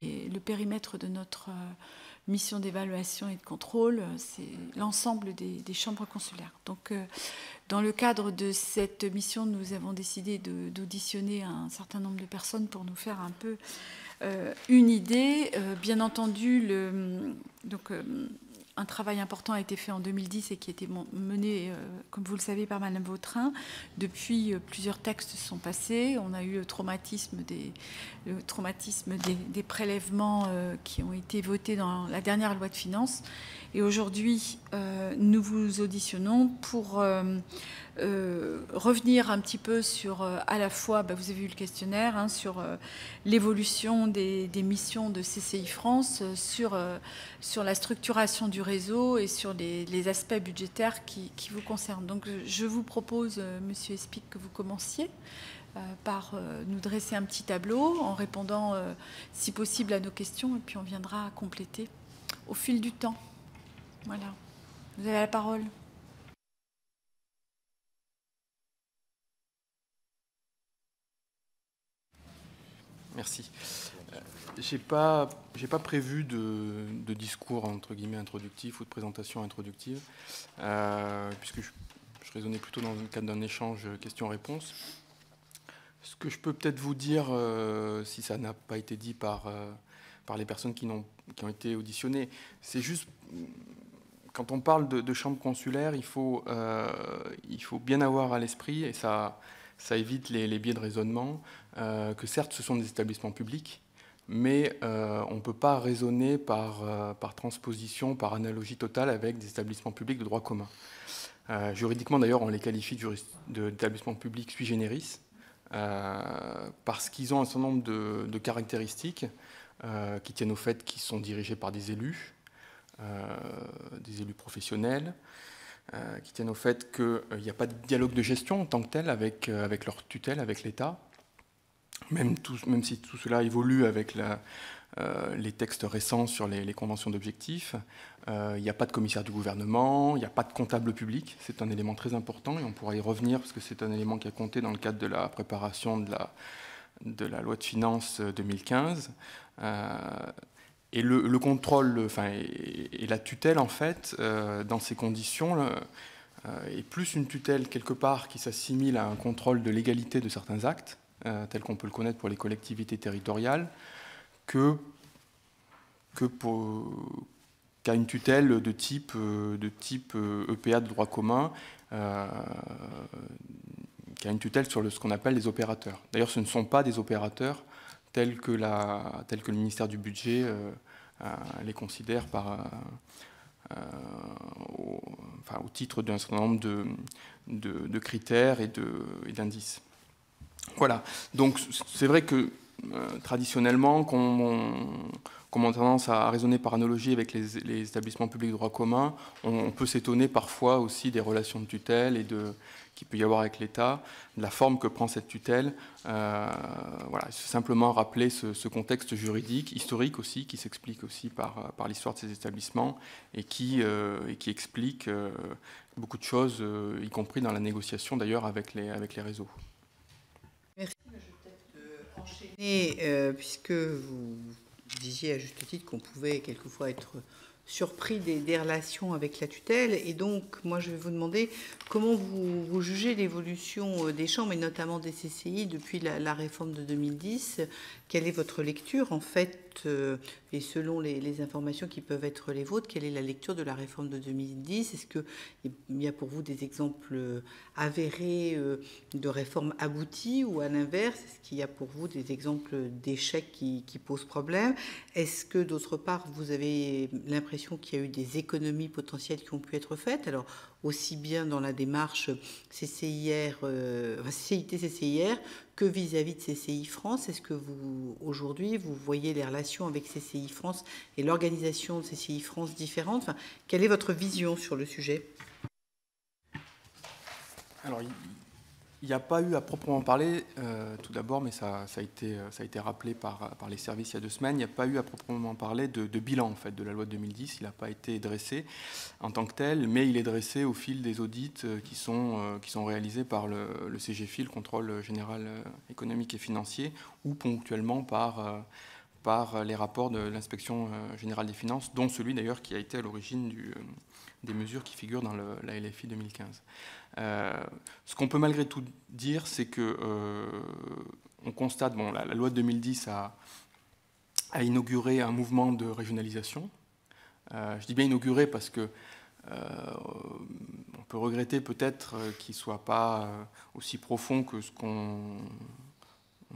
Et le périmètre de notre mission d'évaluation et de contrôle, c'est l'ensemble des chambres consulaires. Donc, dans le cadre de cette mission, nous avons décidé d'auditionner un certain nombre de personnes pour nous faire un peu une idée. Bien entendu, un travail important a été fait en 2010 et qui a été mené, comme vous le savez, par Madame Vautrin. Depuis, plusieurs textes sont passés. On a eu le traumatisme des prélèvements qui ont été votés dans la dernière loi de finances. Et aujourd'hui, nous vous auditionnons pour revenir un petit peu sur, à la fois, vous avez vu le questionnaire, hein, sur l'évolution des missions de CCI France, sur la structuration du réseau et sur les aspects budgétaires qui vous concernent. Donc je vous propose, Monsieur Espic, que vous commenciez par nous dresser un petit tableau en répondant, si possible, à nos questions, et puis on viendra compléter au fil du temps. Voilà. Vous avez la parole. Merci. J'ai pas prévu de discours entre guillemets introductif ou de présentation introductive, puisque je raisonnais plutôt dans le cadre d'un échange questions-réponses. Ce que je peux peut-être vous dire, si ça n'a pas été dit par les personnes qui ont été auditionnées, c'est juste, quand on parle de chambre consulaire, il faut bien avoir à l'esprit, et ça évite les biais de raisonnement, que certes ce sont des établissements publics, mais on ne peut pas raisonner par transposition, par analogie totale avec des établissements publics de droit commun. Juridiquement d'ailleurs on les qualifie d'établissements publics sui generis, parce qu'ils ont un certain nombre de caractéristiques qui tiennent au fait qu'ils sont dirigés par des élus professionnels, qui tiennent au fait qu'il n'y a pas de dialogue de gestion en tant que tel avec leur tutelle, avec l'État, même si tout cela évolue avec les textes récents sur les conventions d'objectifs. Il n'y a pas de commissaire du gouvernement, il n'y a pas de comptable public, c'est un élément très important et on pourra y revenir parce que c'est un élément qui a compté dans le cadre de la préparation de la loi de finances 2015. Et le contrôle, et la tutelle, en fait, dans ces conditions, est plus une tutelle quelque part qui s'assimile à un contrôle de légalité de certains actes, tel qu'on peut le connaître pour les collectivités territoriales, qu'à une tutelle de type EPA de droit commun, qu'à une tutelle sur ce qu'on appelle les opérateurs. D'ailleurs, ce ne sont pas des opérateurs tels que le ministère du Budget les considère au titre d'un certain nombre de critères et d'indices. Voilà. Donc c'est vrai que traditionnellement, comme on a tendance à raisonner par analogie avec les établissements publics de droit commun, on peut s'étonner parfois aussi des relations de tutelle et qu'il peut y avoir avec l'État, de la forme que prend cette tutelle. Voilà, c'est simplement rappeler ce contexte juridique, historique aussi, qui s'explique aussi par l'histoire de ces établissements et qui explique beaucoup de choses, y compris dans la négociation d'ailleurs avec les réseaux. Merci. Je vais peut-être enchaîner, puisque vous disiez à juste titre qu'on pouvait quelquefois être surpris des relations avec la tutelle. Et donc, moi, je vais vous demander comment vous jugez l'évolution des chambres, et notamment des CCI, depuis la réforme de 2010. Quelle est votre lecture, en fait, et selon les informations qui peuvent être les vôtres, quelle est la lecture de la réforme de 2010? Est-ce qu'il y a pour vous des exemples avérés de réformes abouties, ou à l'inverse, est-ce qu'il y a pour vous des exemples d'échecs qui posent problème? Est-ce que, d'autre part, vous avez l'impression qu'il y a eu des économies potentielles qui ont pu être faites, alors aussi bien dans la démarche CCIR, CIT-CCIR, que vis-à-vis de CCI France? Est-ce que vous, aujourd'hui, vous voyez les relations avec CCI France et l'organisation de CCI France différentes? Enfin, quelle est votre vision sur le sujet? Alors, il n'y a pas eu à proprement parler, tout d'abord, mais ça a été rappelé par les services il y a 2 semaines, il n'y a pas eu à proprement parler de bilan en fait, de la loi de 2010. Il n'a pas été dressé en tant que tel, mais il est dressé au fil des audits qui sont réalisés par le CGFI, le contrôle général économique et financier, ou ponctuellement par par les rapports de l'Inspection générale des finances, dont celui d'ailleurs qui a été à l'origine des mesures qui figurent dans la LFI 2015. Ce qu'on peut malgré tout dire, c'est que on constate, bon, la loi de 2010 a inauguré un mouvement de régionalisation. Je dis bien inauguré parce que on peut regretter peut-être qu'il ne soit pas aussi profond que ce qu'on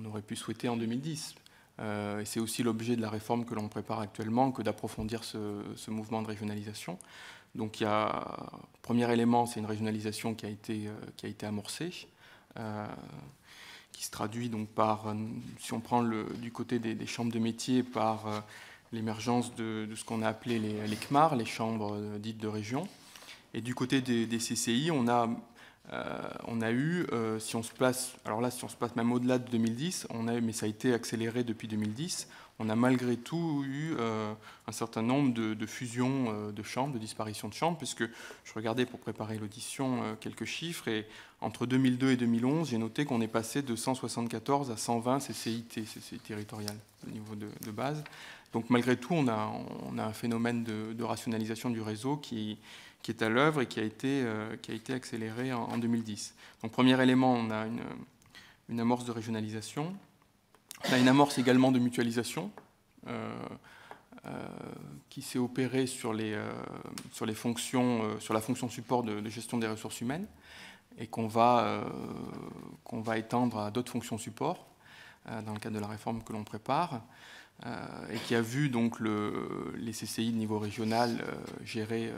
aurait pu souhaiter en 2010. Et c'est aussi l'objet de la réforme que l'on prépare actuellement, que d'approfondir ce mouvement de régionalisation. Donc il y a, premier élément, c'est une régionalisation qui a été amorcée, qui se traduit donc par, si on prend du côté des chambres de métiers, par l'émergence de ce qu'on a appelé les CMAR, les chambres dites de région. Et du côté des CCI, on a eu, si on se place, alors là, si on se place même au-delà de 2010, mais ça a été accéléré depuis 2010, on a malgré tout eu un certain nombre de fusions de chambres, de disparitions de chambres, puisque je regardais pour préparer l'audition quelques chiffres, et entre 2002 et 2011, j'ai noté qu'on est passé de 174 à 120 CCI territoriales au niveau de base. Donc malgré tout, on a un phénomène de rationalisation du réseau qui est à l'œuvre et qui a été accéléré en 2010. Donc premier élément, on a une amorce de régionalisation. On a une amorce également de mutualisation qui s'est opérée sur les fonctions, sur la fonction support de gestion des ressources humaines et qu'on va étendre à d'autres fonctions support dans le cadre de la réforme que l'on prépare. Et qui a vu donc les CCI de niveau régional gérer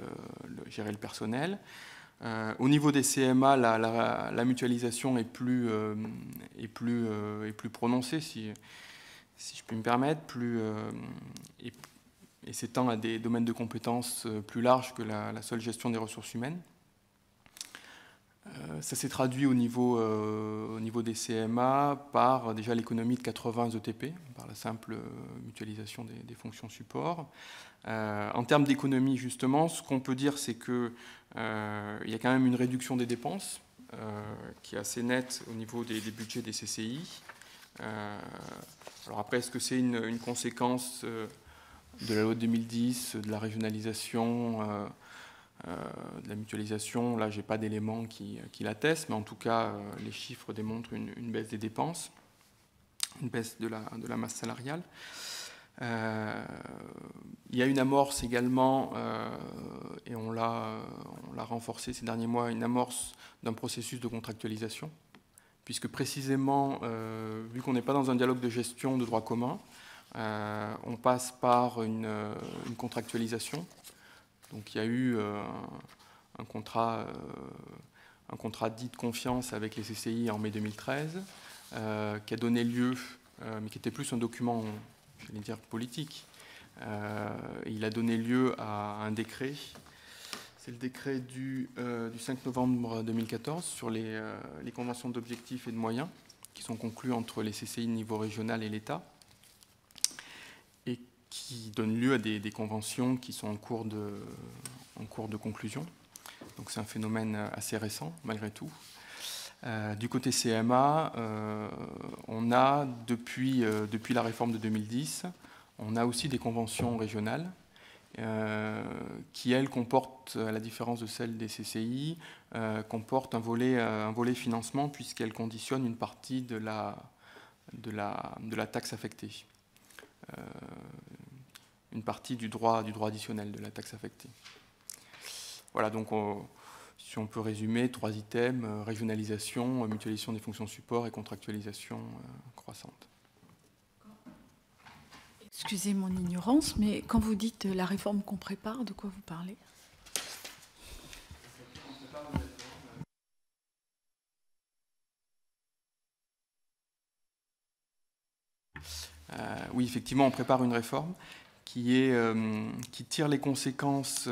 le personnel. Au niveau des CMA, la mutualisation est plus prononcée, si je puis me permettre, et s'étend à des domaines de compétences plus larges que la seule gestion des ressources humaines. Ça s'est traduit au niveau des CMA par déjà l'économie de 80 ETP, par la simple mutualisation des fonctions support. En termes d'économie, justement, ce qu'on peut dire, c'est qu'il y a quand même une réduction des dépenses qui est assez nette au niveau des budgets des CCI. Alors après, est-ce que c'est une conséquence de la loi de 2010, de la régionalisation de la mutualisation? Là, je n'ai pas d'éléments qui l'attestent, mais en tout cas, les chiffres démontrent une baisse des dépenses, une baisse de la masse salariale. Il y a une amorce également, et on l'a renforcé ces derniers mois, une amorce d'un processus de contractualisation, puisque précisément, vu qu'on n'est pas dans un dialogue de gestion de droit commun, on passe par une contractualisation. Donc il y a eu un contrat dit de confiance avec les CCI en mai 2013, qui a donné lieu, mais qui était plus un document, j'allais dire, politique. Il a donné lieu à un décret. C'est le décret du 5 novembre 2014 sur les conventions d'objectifs et de moyens qui sont conclues entre les CCI de niveau régional et l'État, qui donne lieu à des conventions qui sont en cours de conclusion. Donc c'est un phénomène assez récent, malgré tout. Du côté CMA, on a, depuis la réforme de 2010, on a aussi des conventions régionales qui, elles, comportent, à la différence de celles des CCI, comportent un volet financement, puisqu'elles conditionnent une partie de la taxe affectée. Une partie du droit additionnel de la taxe affectée. Voilà, donc si on peut résumer, 3 items, régionalisation, mutualisation des fonctions support et contractualisation croissante. Excusez mon ignorance, mais quand vous dites la réforme qu'on prépare, de quoi vous parlez ? Oui, effectivement, on prépare une réforme qui tire les conséquences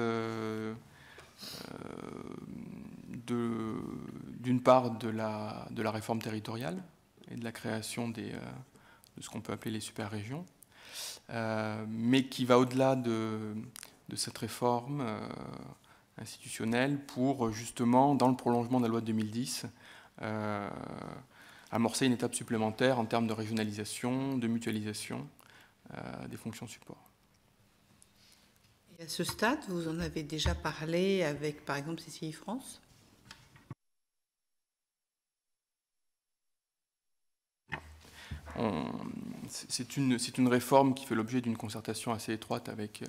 d'une part de la réforme territoriale et de la création de ce qu'on peut appeler les super-régions, mais qui va au-delà de cette réforme institutionnelle pour justement, dans le prolongement de la loi de 2010, amorcer une étape supplémentaire en termes de régionalisation, de mutualisation des fonctions support. Et à ce stade, vous en avez déjà parlé avec, par exemple, CCI France ? C'est une réforme qui fait l'objet d'une concertation assez étroite avec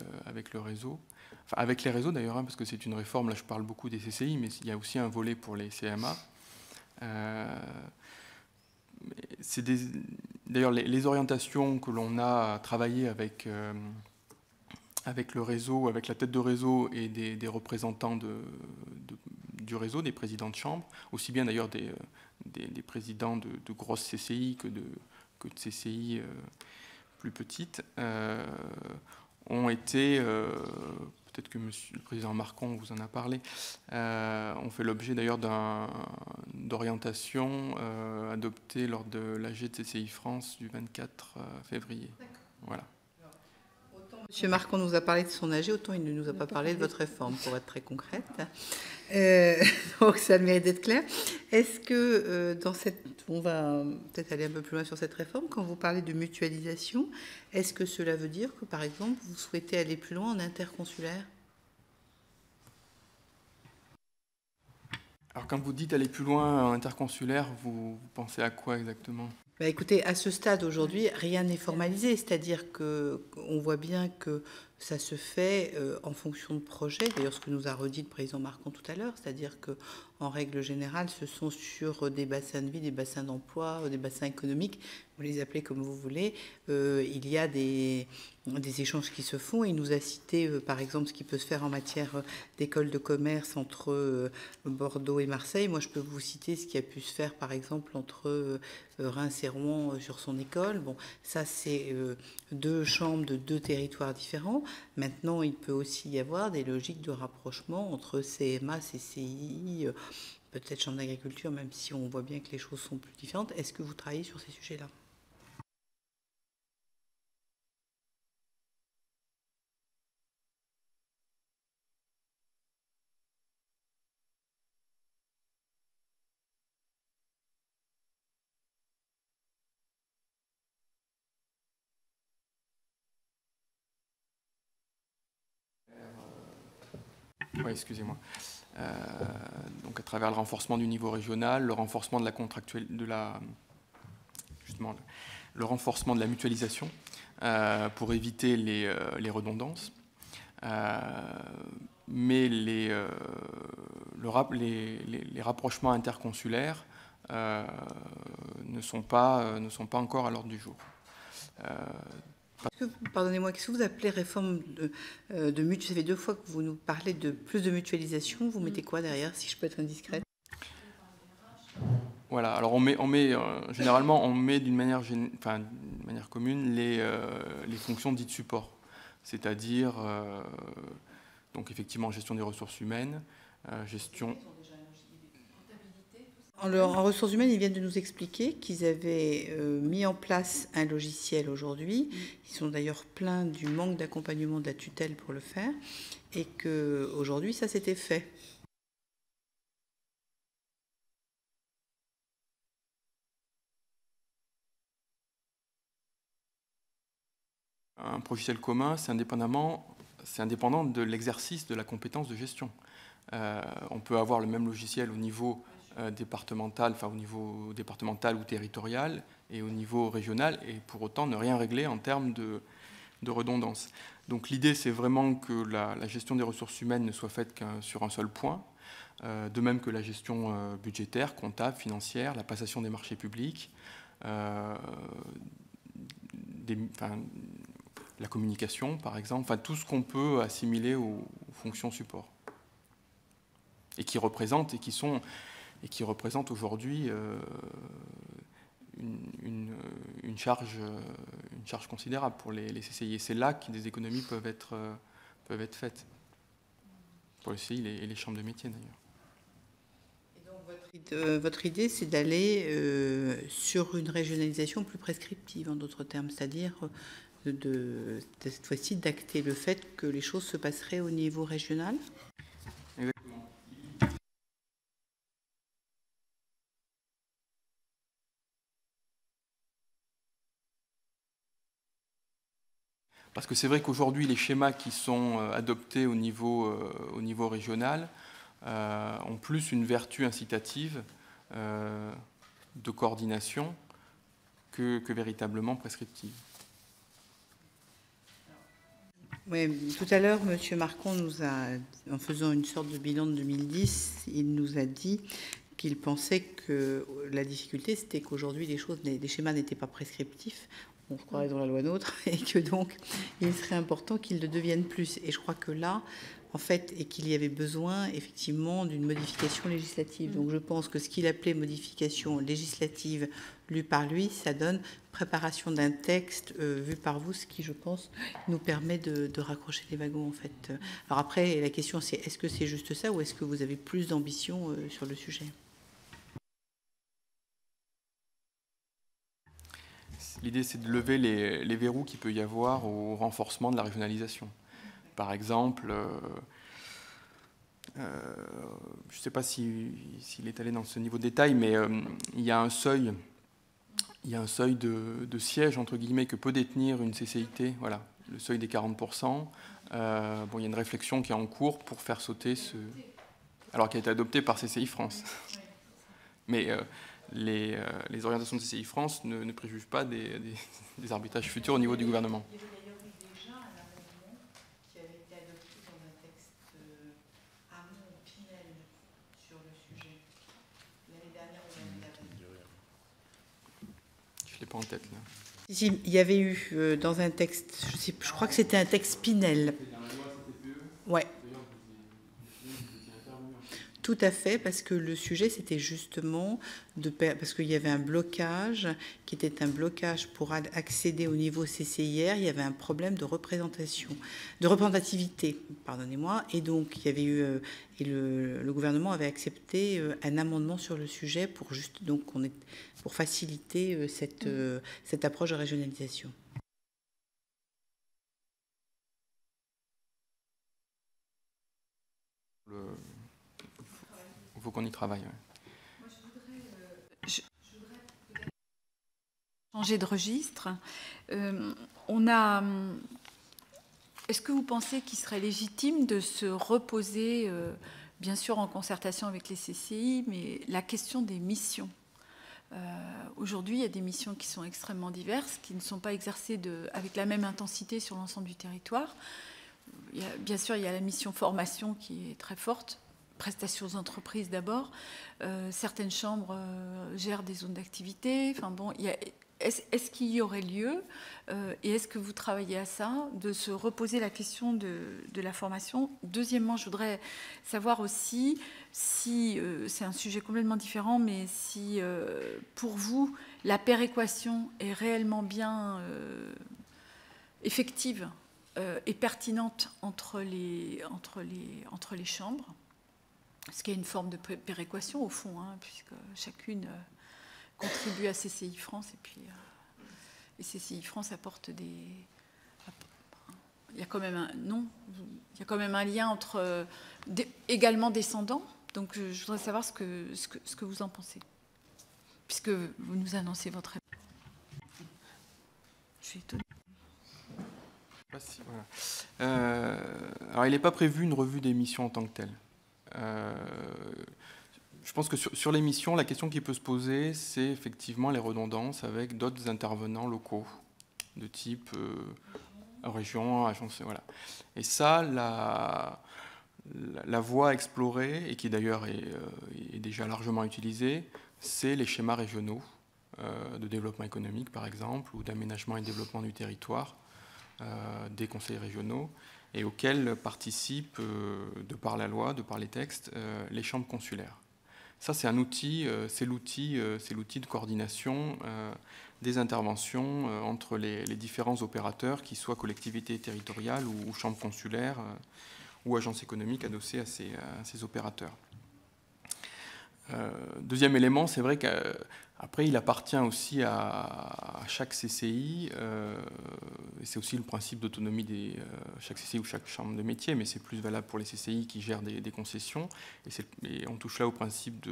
le réseau, enfin avec les réseaux d'ailleurs, hein, parce que c'est une réforme, là je parle beaucoup des CCI, mais il y a aussi un volet pour les CMA. D'ailleurs, les orientations que l'on a travaillées avec le réseau, avec la tête de réseau et des représentants du réseau, des présidents de chambre, aussi bien d'ailleurs des présidents de grosses CCI que de CCI plus petites, ont été, peut-être que monsieur le président Marcon vous en a parlé, ont fait l'objet d'ailleurs d'orientation adoptée lors de l'AG de CCI France du 24 février. Voilà. Monsieur Marcon nous a parlé de son AG, autant il ne nous a pas parlé de votre réforme, pour être très concrète. Donc ça mérite d'être clair. Est-ce que on va peut-être aller un peu plus loin sur cette réforme, quand vous parlez de mutualisation, est-ce que cela veut dire que, par exemple, vous souhaitez aller plus loin en interconsulaire ? Alors quand vous dites aller plus loin en interconsulaire, vous pensez à quoi exactement ? Écoutez, à ce stade aujourd'hui, rien n'est formalisé, c'est-à-dire qu'on voit bien que ça se fait en fonction de projets. D'ailleurs, ce que nous a redit le président Marcon tout à l'heure, c'est-à-dire qu'en règle générale, ce sont sur des bassins de vie, des bassins d'emploi, des bassins économiques, vous les appelez comme vous voulez, il y a des échanges qui se font. Il nous a cité, par exemple, ce qui peut se faire en matière d'école de commerce entre Bordeaux et Marseille. Moi, je peux vous citer ce qui a pu se faire, par exemple, entre Reims et Rouen sur son école. Bon, ça, c'est deux chambres de deux territoires différents. Maintenant, il peut aussi y avoir des logiques de rapprochement entre CMA, CCI, peut-être chambre d'agriculture, même si on voit bien que les choses sont plus différentes. Est-ce que vous travaillez sur ces sujets-là ? Oui, excusez-moi. Donc à travers le renforcement du niveau régional, le renforcement de la le renforcement de la mutualisation pour éviter les redondances. Mais les rapprochements interconsulaires ne sont pas encore à l'ordre du jour. Pardonnez-moi, qu'est-ce que vous appelez réforme de mutualisation ? Ça fait 2 fois que vous nous parlez de plus de mutualisation. Vous mettez quoi derrière, si je peux être indiscrète ? Voilà, alors généralement on met d'une manière commune les fonctions dites support, c'est-à-dire donc effectivement gestion des ressources humaines, gestion... En ressources humaines, ils viennent de nous expliquer qu'ils avaient mis en place un logiciel aujourd'hui. Ils sont d'ailleurs plaints du manque d'accompagnement de la tutelle pour le faire, et qu'aujourd'hui, ça s'était fait. Un logiciel commun, c'est indépendant de l'exercice de la compétence de gestion. On peut avoir le même logiciel au niveau départemental, au niveau départemental ou territorial, et au niveau régional, et pour autant ne rien régler en termes de redondance. Donc l'idée, c'est vraiment que la gestion des ressources humaines ne soit faite sur un seul point, de même que la gestion budgétaire, comptable, financière, la passation des marchés publics, la communication, par exemple, tout ce qu'on peut assimiler aux fonctions support, et qui représentent aujourd'hui une charge considérable pour les CCI. Et c'est là que des économies peuvent être faites, pour les CCI et les chambres de métiers d'ailleurs. Et donc votre idée, c'est d'aller sur une régionalisation plus prescriptive, en d'autres termes, c'est-à-dire cette fois-ci d'acter le fait que les choses se passeraient au niveau régional ? Exactement. Parce que c'est vrai qu'aujourd'hui, les schémas qui sont adoptés au niveau régional ont plus une vertu incitative de coordination que véritablement prescriptive. Oui, tout à l'heure, M. Marcon nous a, en faisant une sorte de bilan de 2010, il nous a dit qu'il pensait que la difficulté, c'était qu'aujourd'hui, les schémas n'étaient pas prescriptifs, on se croirait dans la loi NOTRe, et que donc, il serait important qu'ils le deviennent plus. Et je crois que là, en fait, et qu'il y avait besoin, effectivement, d'une modification législative. Donc, je pense que ce qu'il appelait modification législative lue par lui, ça donne préparation d'un texte vu par vous, ce qui, je pense, nous permet de raccrocher les wagons, en fait. Alors après, la question, c'est est-ce que c'est juste ça ou est-ce que vous avez plus d'ambition sur le sujet ? L'idée, c'est de lever les verrous qu'il peut y avoir au renforcement de la régionalisation. Par exemple, je ne sais pas s'il est allé dans ce niveau de détail, mais il y a un seuil, de sièges, entre guillemets, que peut détenir une CCIT, voilà, le seuil des 40%. Il y a une réflexion qui est en cours pour faire sauter alors qui a été adopté par CCI France. Mais les orientations de CCI France ne préjugent pas des arbitrages futurs au niveau du gouvernement. Il y avait d'ailleurs eu déjà un amendement qui avait été adopté dans un texte Hamon-Pinel sur le sujet. L'année dernière ou l'année d'avant. Je ne l'ai pas en tête, là. Si, il y avait eu dans un texte, je crois que c'était un texte Pinel. Ouais. Tout à fait, parce que le sujet, c'était justement parce qu'il y avait un blocage, qui était un blocage pour accéder au niveau CCIR, il y avait un problème de représentativité, pardonnez-moi, et donc il y avait eu, et le gouvernement avait accepté un amendement sur le sujet pour pour faciliter cette approche de régionalisation. Il faut qu'on y travaille. Ouais. Moi, je voudrais changer de registre. Est-ce que vous pensez qu'il serait légitime de se reposer, bien sûr en concertation avec les CCI, mais la question des missions ? Aujourd'hui, il y a des missions qui sont extrêmement diverses, qui ne sont pas exercées avec la même intensité sur l'ensemble du territoire. Bien sûr, il y a la mission formation qui est très forte, prestations aux entreprises d'abord. Certaines chambres gèrent des zones d'activité. Enfin bon, est-ce qu'il y aurait lieu, et est-ce que vous travaillez à ça, de se reposer la question de la formation ? Deuxièmement, je voudrais savoir aussi si, c'est un sujet complètement différent, mais si pour vous, la péréquation est réellement bien effective et pertinente entre les chambres, ce qui est une forme de péréquation au fond, hein, puisque chacune contribue à CCI France et puis CCI France apporte il y a quand même un lien entre également descendants. Donc je voudrais savoir ce que vous en pensez, puisque vous nous annoncez votre réponse. Je suis étonnée. Voilà. Alors, il n'est pas prévu une revue des missions en tant que telle. Je pense que sur les missions, la question qui peut se poser, c'est effectivement les redondances avec d'autres intervenants locaux, de type région, agence, voilà. Et ça, la voie à explorer, et qui d'ailleurs est déjà largement utilisée, c'est les schémas régionaux de développement économique, par exemple, ou d'aménagement et développement du territoire, des conseils régionaux, et auxquels participent, de par la loi, de par les textes, les chambres consulaires. Ça, c'est un outil, c'est l'outil de coordination des interventions entre les différents opérateurs, qui soient collectivités territoriales ou chambres consulaires ou agences économiques adossées à ces opérateurs. Deuxième élément, c'est vrai qu'après, il appartient aussi à chaque CCI, et c'est aussi le principe d'autonomie de chaque CCI ou chaque chambre de métier, mais c'est plus valable pour les CCI qui gèrent des concessions, et on touche là au principe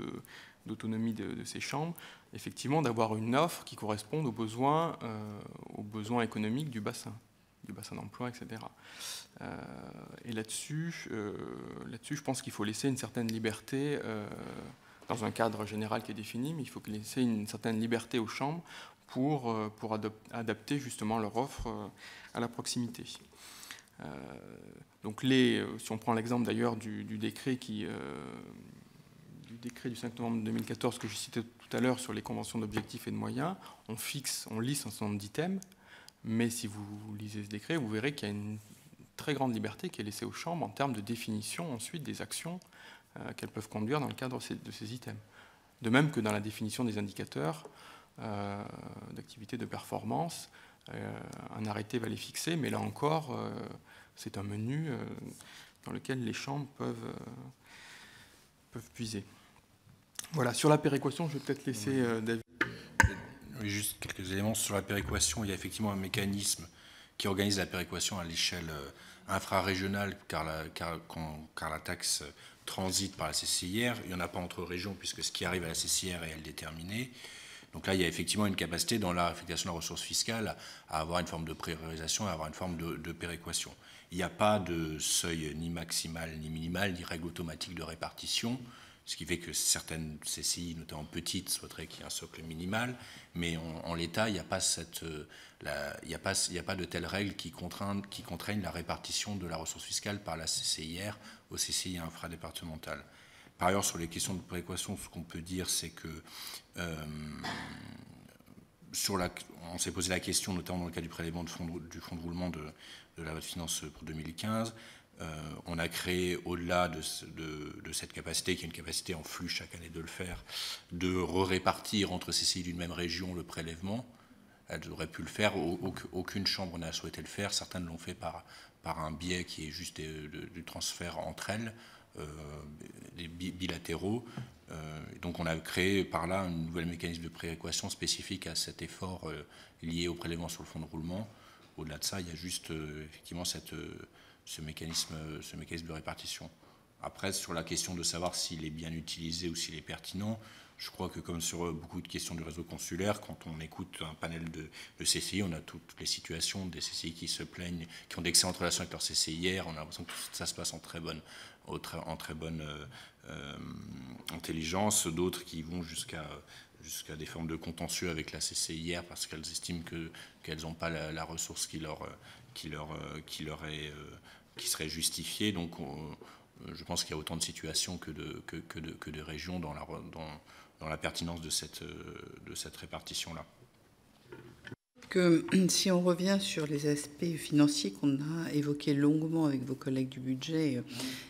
d'autonomie de ces chambres, effectivement d'avoir une offre qui corresponde aux besoins économiques du bassin. du bassin d'emploi, etc. Et là-dessus, je pense qu'il faut laisser une certaine liberté, dans un cadre général qui est défini, mais il faut laisser une certaine liberté aux chambres pour adapter justement leur offre à la proximité. Donc si on prend l'exemple d'ailleurs du décret du décret du 5 novembre 2014 que je citais tout à l'heure sur les conventions d'objectifs et de moyens, on liste un certain nombre d'items, mais si vous lisez ce décret, vous verrez qu'il y a une très grande liberté qui est laissée aux chambres en termes de définition ensuite des actions qu'elles peuvent conduire dans le cadre de ces items. De même que dans la définition des indicateurs d'activité de performance, un arrêté va les fixer, mais là encore, c'est un menu dans lequel les chambres peuvent puiser. Voilà, sur la péréquation, je vais peut-être laisser David. Oui, juste quelques éléments sur la péréquation. Il y a effectivement un mécanisme qui organise la péréquation à l'échelle infrarégionale, car la taxe transite par la CCIR. Il n'y en a pas entre régions, puisque ce qui arrive à la CCIR est déterminé. Donc là, il y a effectivement une capacité dans la réaffectation de la ressource fiscale à avoir une forme de priorisation, à avoir une forme de péréquation. Il n'y a pas de seuil ni maximal ni minimal, ni règle automatique de répartition, ce qui fait que certaines CCI, notamment petites, souhaiteraient qu'il y ait un socle minimal, mais en l'état, il n'y a pas de telles règles qui contraignent la répartition de la ressource fiscale par la CCIR aux CCI infradépartementales. Par ailleurs, sur les questions de péréquation, ce qu'on peut dire, c'est que on s'est posé la question, notamment dans le cas du prélèvement du fonds de roulement de la loi de finances pour 2015. On a créé, au-delà de cette capacité, qui est une capacité en flux chaque année de le faire, de répartir entre CCI d'une même région le prélèvement. Elles auraient pu le faire, aucune chambre n'a souhaité le faire. Certaines l'ont fait par un biais qui est juste du transfert entre elles, des bilatéraux. Donc on a créé par là un nouvel mécanisme de péréquation spécifique à cet effort lié au prélèvement sur le fonds de roulement. Au-delà de ça, il y a juste effectivement ce mécanisme de répartition. Après, sur la question de savoir s'il est bien utilisé ou s'il est pertinent, je crois que comme sur beaucoup de questions du réseau consulaire, quand on écoute un panel de CCI, on a toutes les situations des CCI qui se plaignent, qui ont d'excellentes relations avec leur CCIR, on a l'impression que tout ça se passe en très bonne intelligence, d'autres qui vont jusqu'à des formes de contentieux avec la CCIR parce qu'elles estiment qu'elles n'ont pas la ressource qui serait justifiée. Donc je pense qu'il y a autant de situations que de régions dans la pertinence de cette répartition-là. Que si on revient sur les aspects financiers qu'on a évoqués longuement avec vos collègues du budget,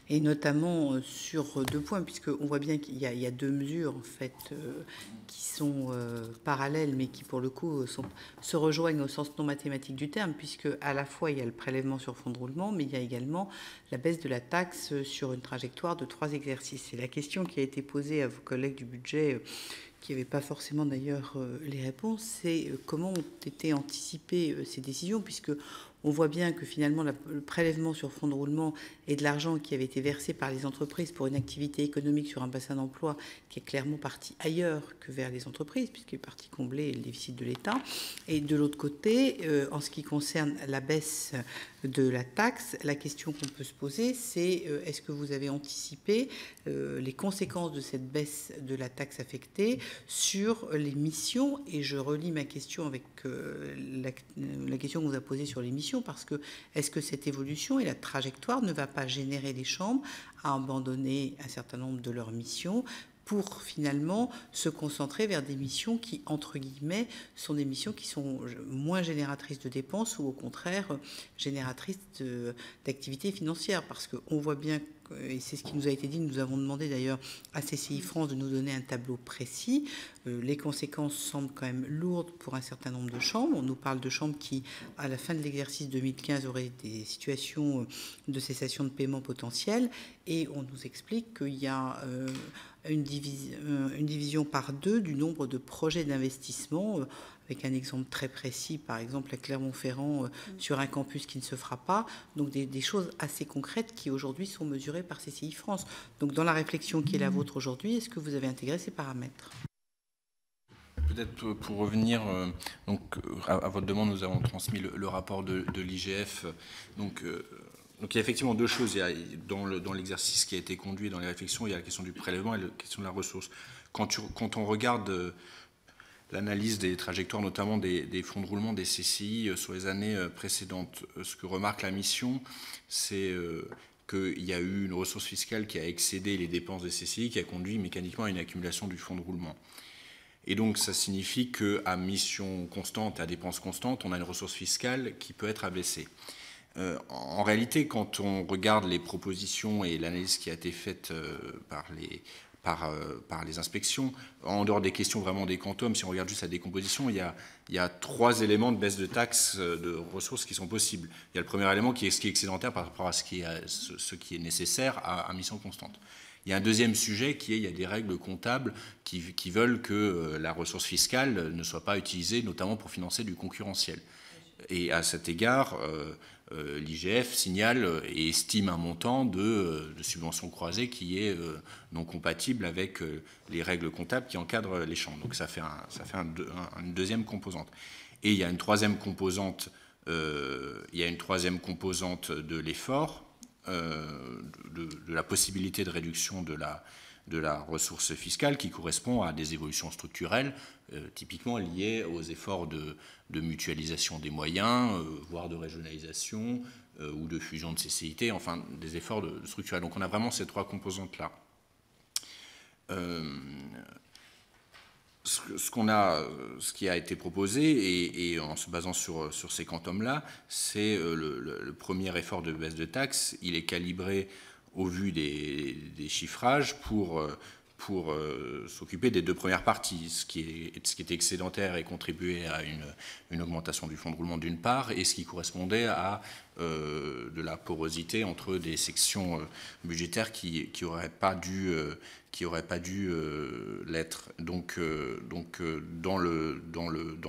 et notamment sur 2 points, puisqu'on voit bien qu'il y a 2 mesures en fait qui sont parallèles, mais qui pour le coup se rejoignent au sens non mathématique du terme, puisque à la fois il y a le prélèvement sur fonds de roulement, mais il y a également la baisse de la taxe sur une trajectoire de 3 exercices. Et la question qui a été posée à vos collègues du budget, qui n'avaient pas forcément d'ailleurs les réponses, c'est comment ont été anticipées ces décisions, puisque on voit bien que finalement le prélèvement sur fonds de roulement est de l'argent qui avait été versé par les entreprises pour une activité économique sur un bassin d'emploi qui est clairement parti ailleurs que vers les entreprises, puisqu'il est parti combler le déficit de l'État. Et de l'autre côté, en ce qui concerne la baisse de la taxe, la question qu'on peut se poser, c'est est-ce que vous avez anticipé les conséquences de cette baisse de la taxe affectée sur les missions? Et je relis ma question avec la question qu'on vous a posée sur les missions, parce que est-ce que cette évolution et la trajectoire ne va pas générer les chambres à abandonner un certain nombre de leurs missions pour finalement se concentrer vers des missions qui, entre guillemets, sont des missions qui sont moins génératrices de dépenses ou au contraire génératrices d'activités financières? Parce qu'on voit bien, et c'est ce qui nous a été dit, nous avons demandé d'ailleurs à CCI France de nous donner un tableau précis. Les conséquences semblent quand même lourdes pour un certain nombre de chambres. On nous parle de chambres qui, à la fin de l'exercice 2015, auraient des situations de cessation de paiement potentielle, et on nous explique qu'il y a une division par 2 du nombre de projets d'investissement, avec un exemple très précis, par exemple à Clermont-Ferrand, sur un campus qui ne se fera pas. Donc des choses assez concrètes qui aujourd'hui sont mesurées par CCI France. Donc dans la réflexion qui est la vôtre aujourd'hui, est-ce que vous avez intégré ces paramètres? peut-être pour revenir, donc, à votre demande, nous avons transmis le rapport de l'IGF. Donc, il y a effectivement deux choses. Il y a, dans l'exercice qui a été conduit, dans les réflexions, il y a la question du prélèvement et la question de la ressource. Quand on regarde l'analyse des trajectoires, notamment des fonds de roulement des CCI sur les années précédentes, ce que remarque la mission, c'est qu'il y a eu une ressource fiscale qui a excédé les dépenses des CCI, qui a conduit mécaniquement à une accumulation du fonds de roulement. Et donc, ça signifie qu'à mission constante, à dépenses constantes, on a une ressource fiscale qui peut être abaissée. En réalité, quand on regarde les propositions et l'analyse qui a été faite par les inspections, en dehors des questions vraiment des quantums, si on regarde juste la décomposition, il y a 3 éléments de baisse de taxes de ressources qui sont possibles. Il y a le premier élément qui est ce qui est excédentaire par rapport à ce qui est nécessaire à mission constante. Il y a un deuxième sujet qui est, il y a des règles comptables qui veulent que la ressource fiscale ne soit pas utilisée notamment pour financer du concurrentiel. Et à cet égard, l'IGF signale et estime un montant de subventions croisées qui est non compatible avec les règles comptables qui encadrent les champs. Donc ça fait une deuxième composante. Et il y a une troisième composante, de l'effort, de la possibilité de réduction de la ressource fiscale qui correspond à des évolutions structurelles, typiquement liées aux efforts de mutualisation des moyens, voire de régionalisation ou de fusion de CCIT, enfin des efforts structurels. Donc on a vraiment ces 3 composantes-là. Ce qui a été proposé, et en se basant sur ces quantums-là, c'est le premier effort de baisse de taxes. Il est calibré au vu des chiffrages pour s'occuper des 2 premières parties, ce qui était excédentaire et contribuait à une augmentation du fonds de roulement d'une part, et ce qui correspondait à de la porosité entre des sections budgétaires qui n'auraient pas dû l'être. Donc dans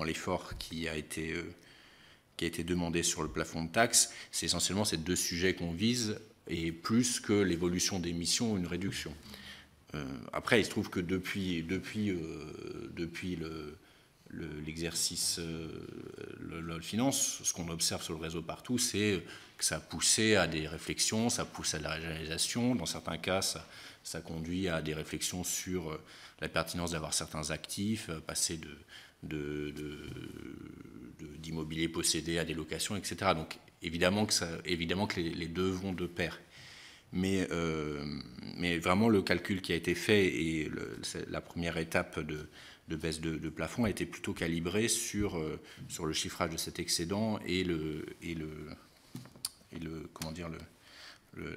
l'effort qui a été demandé sur le plafond de taxes, c'est essentiellement ces 2 sujets qu'on vise, et plus que l'évolution des missions ou une réduction. Après, il se trouve que depuis l'exercice LOL Finance, ce qu'on observe sur le réseau partout, c'est que ça a poussé à des réflexions, ça pousse à la régionalisation. Dans certains cas, ça conduit à des réflexions sur la pertinence d'avoir certains actifs, passer d'immobilier possédé à des locations, etc. Donc évidemment que les 2 vont de pair. Mais vraiment, le calcul qui a été fait et la première étape de baisse de plafond a été plutôt calibré sur le chiffrage de cet excédent et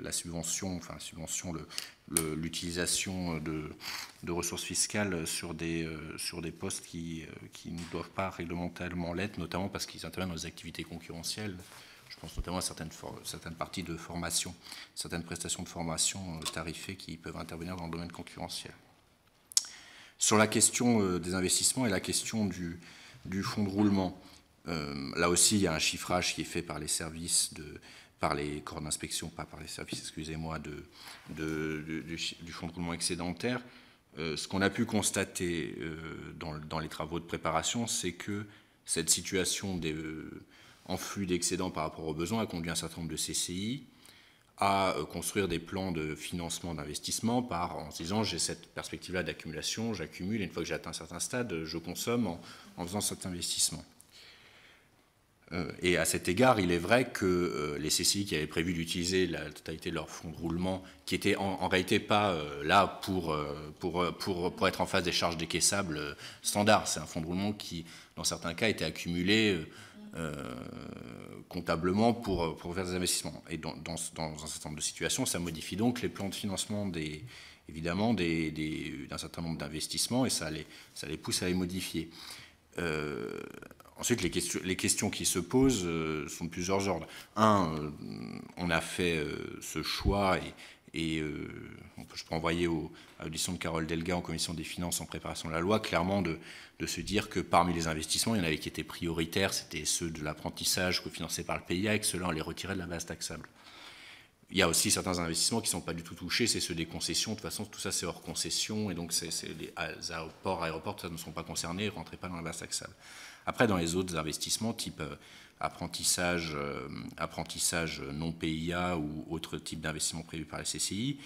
la subvention, l'utilisation de ressources fiscales sur des postes qui ne doivent pas réglementairement l'être, notamment parce qu'ils interviennent dans des activités concurrentielles. Je pense notamment à certaines parties de formation, certaines prestations de formation tarifées qui peuvent intervenir dans le domaine concurrentiel. Sur la question des investissements et la question du fonds de roulement, là aussi, il y a un chiffrage qui est fait par les services, par les corps d'inspection, pas par les services, excusez-moi, du fonds de roulement excédentaire. Ce qu'on a pu constater dans les travaux de préparation, c'est que cette situation en flux d'excédents par rapport aux besoins a conduit un certain nombre de CCI à construire des plans de financement d'investissement en se disant j'ai cette perspective-là d'accumulation, j'accumule, et une fois que j'ai atteint un certain stade, je consomme en faisant cet investissement. Et à cet égard, il est vrai que les CCI qui avaient prévu d'utiliser la totalité de leur fonds de roulement, qui n'étaient en réalité pas là pour être en face des charges décaissables standards, c'est un fonds de roulement qui, dans certains cas, était accumulé comptablement pour faire des investissements. Et dans un certain nombre de situations, ça modifie donc les plans de financement d'un certain nombre d'investissements, et ça les pousse à les modifier. Ensuite, les questions qui se posent sont de plusieurs ordres. On a fait ce choix, et je peux envoyer à l'audition de Carole Delga en commission des finances en préparation de la loi, clairement de se dire que parmi les investissements, il y en avait qui étaient prioritaires, c'était ceux de l'apprentissage cofinancés par le PIA, et que ceux-là, on les retirait de la base taxable. il y a aussi certains investissements qui ne sont pas du tout touchés, c'est ceux des concessions. De toute façon, tout ça, c'est hors concession, et donc les aéroports, tout ça ne sont pas concernés, ne rentrez pas dans la base taxable. Après, dans les autres investissements, type apprentissage non PIA ou autres types d'investissements prévus par la CCI,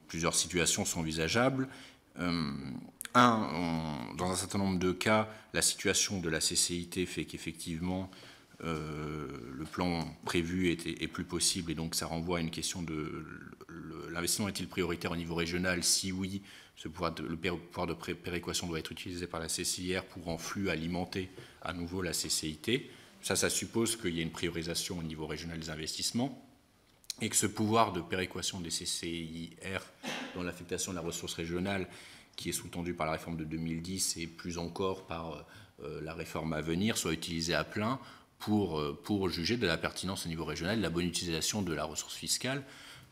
plusieurs situations sont envisageables. Dans un certain nombre de cas, la situation de la CCIT fait qu'effectivement, le plan prévu est plus possible, et donc ça renvoie à une question de l'investissement est-il prioritaire au niveau régional? Si oui, le pouvoir de péréquation doit être utilisé par la CCIR pour en flux alimenter à nouveau la CCIT. Ça suppose qu'il y ait une priorisation au niveau régional des investissements, et que ce pouvoir de péréquation des CCIR dans l'affectation de la ressource régionale, qui est sous-tendu par la réforme de 2010 et plus encore par la réforme à venir, soit utilisé à plein pour juger de la pertinence au niveau régional, de la bonne utilisation de la ressource fiscale,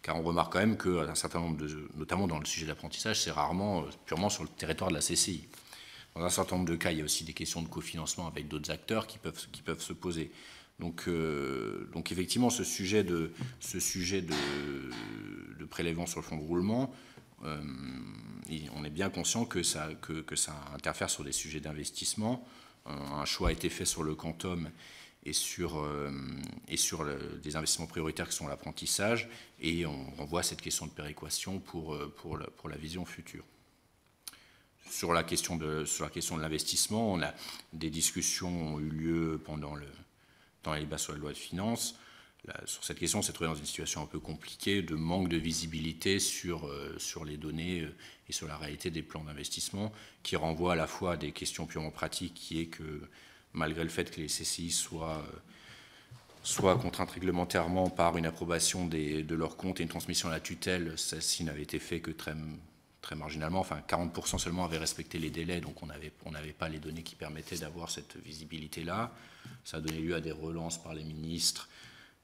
car on remarque quand même qu'un certain nombre notamment dans le sujet de l'apprentissage, c'est rarement purement sur le territoire de la CCI. Dans un certain nombre de cas, il y a aussi des questions de cofinancement avec d'autres acteurs qui peuvent se poser. Donc effectivement, ce sujet de prélèvement sur le fonds de roulement, on est bien conscient que ça interfère sur des sujets d'investissement. Un choix a été fait sur le quantum et sur des investissements prioritaires qui sont l'apprentissage, et on renvoie cette question de péréquation pour la vision future. Sur la question de l'investissement, des discussions ont eu lieu dans les débats sur la loi de finances. Sur cette question, on s'est trouvé dans une situation un peu compliquée de manque de visibilité sur les données et sur la réalité des plans d'investissement, qui renvoie à la fois à des questions purement pratiques, qui est que malgré le fait que les CCI soient contraintes réglementairement par une approbation de leurs comptes et une transmission à la tutelle, celle-ci n'avait été fait que très marginalement, enfin 40% seulement avaient respecté les délais, donc on n'avait pas les données qui permettaient d'avoir cette visibilité-là. Ça a donné lieu à des relances par les ministres,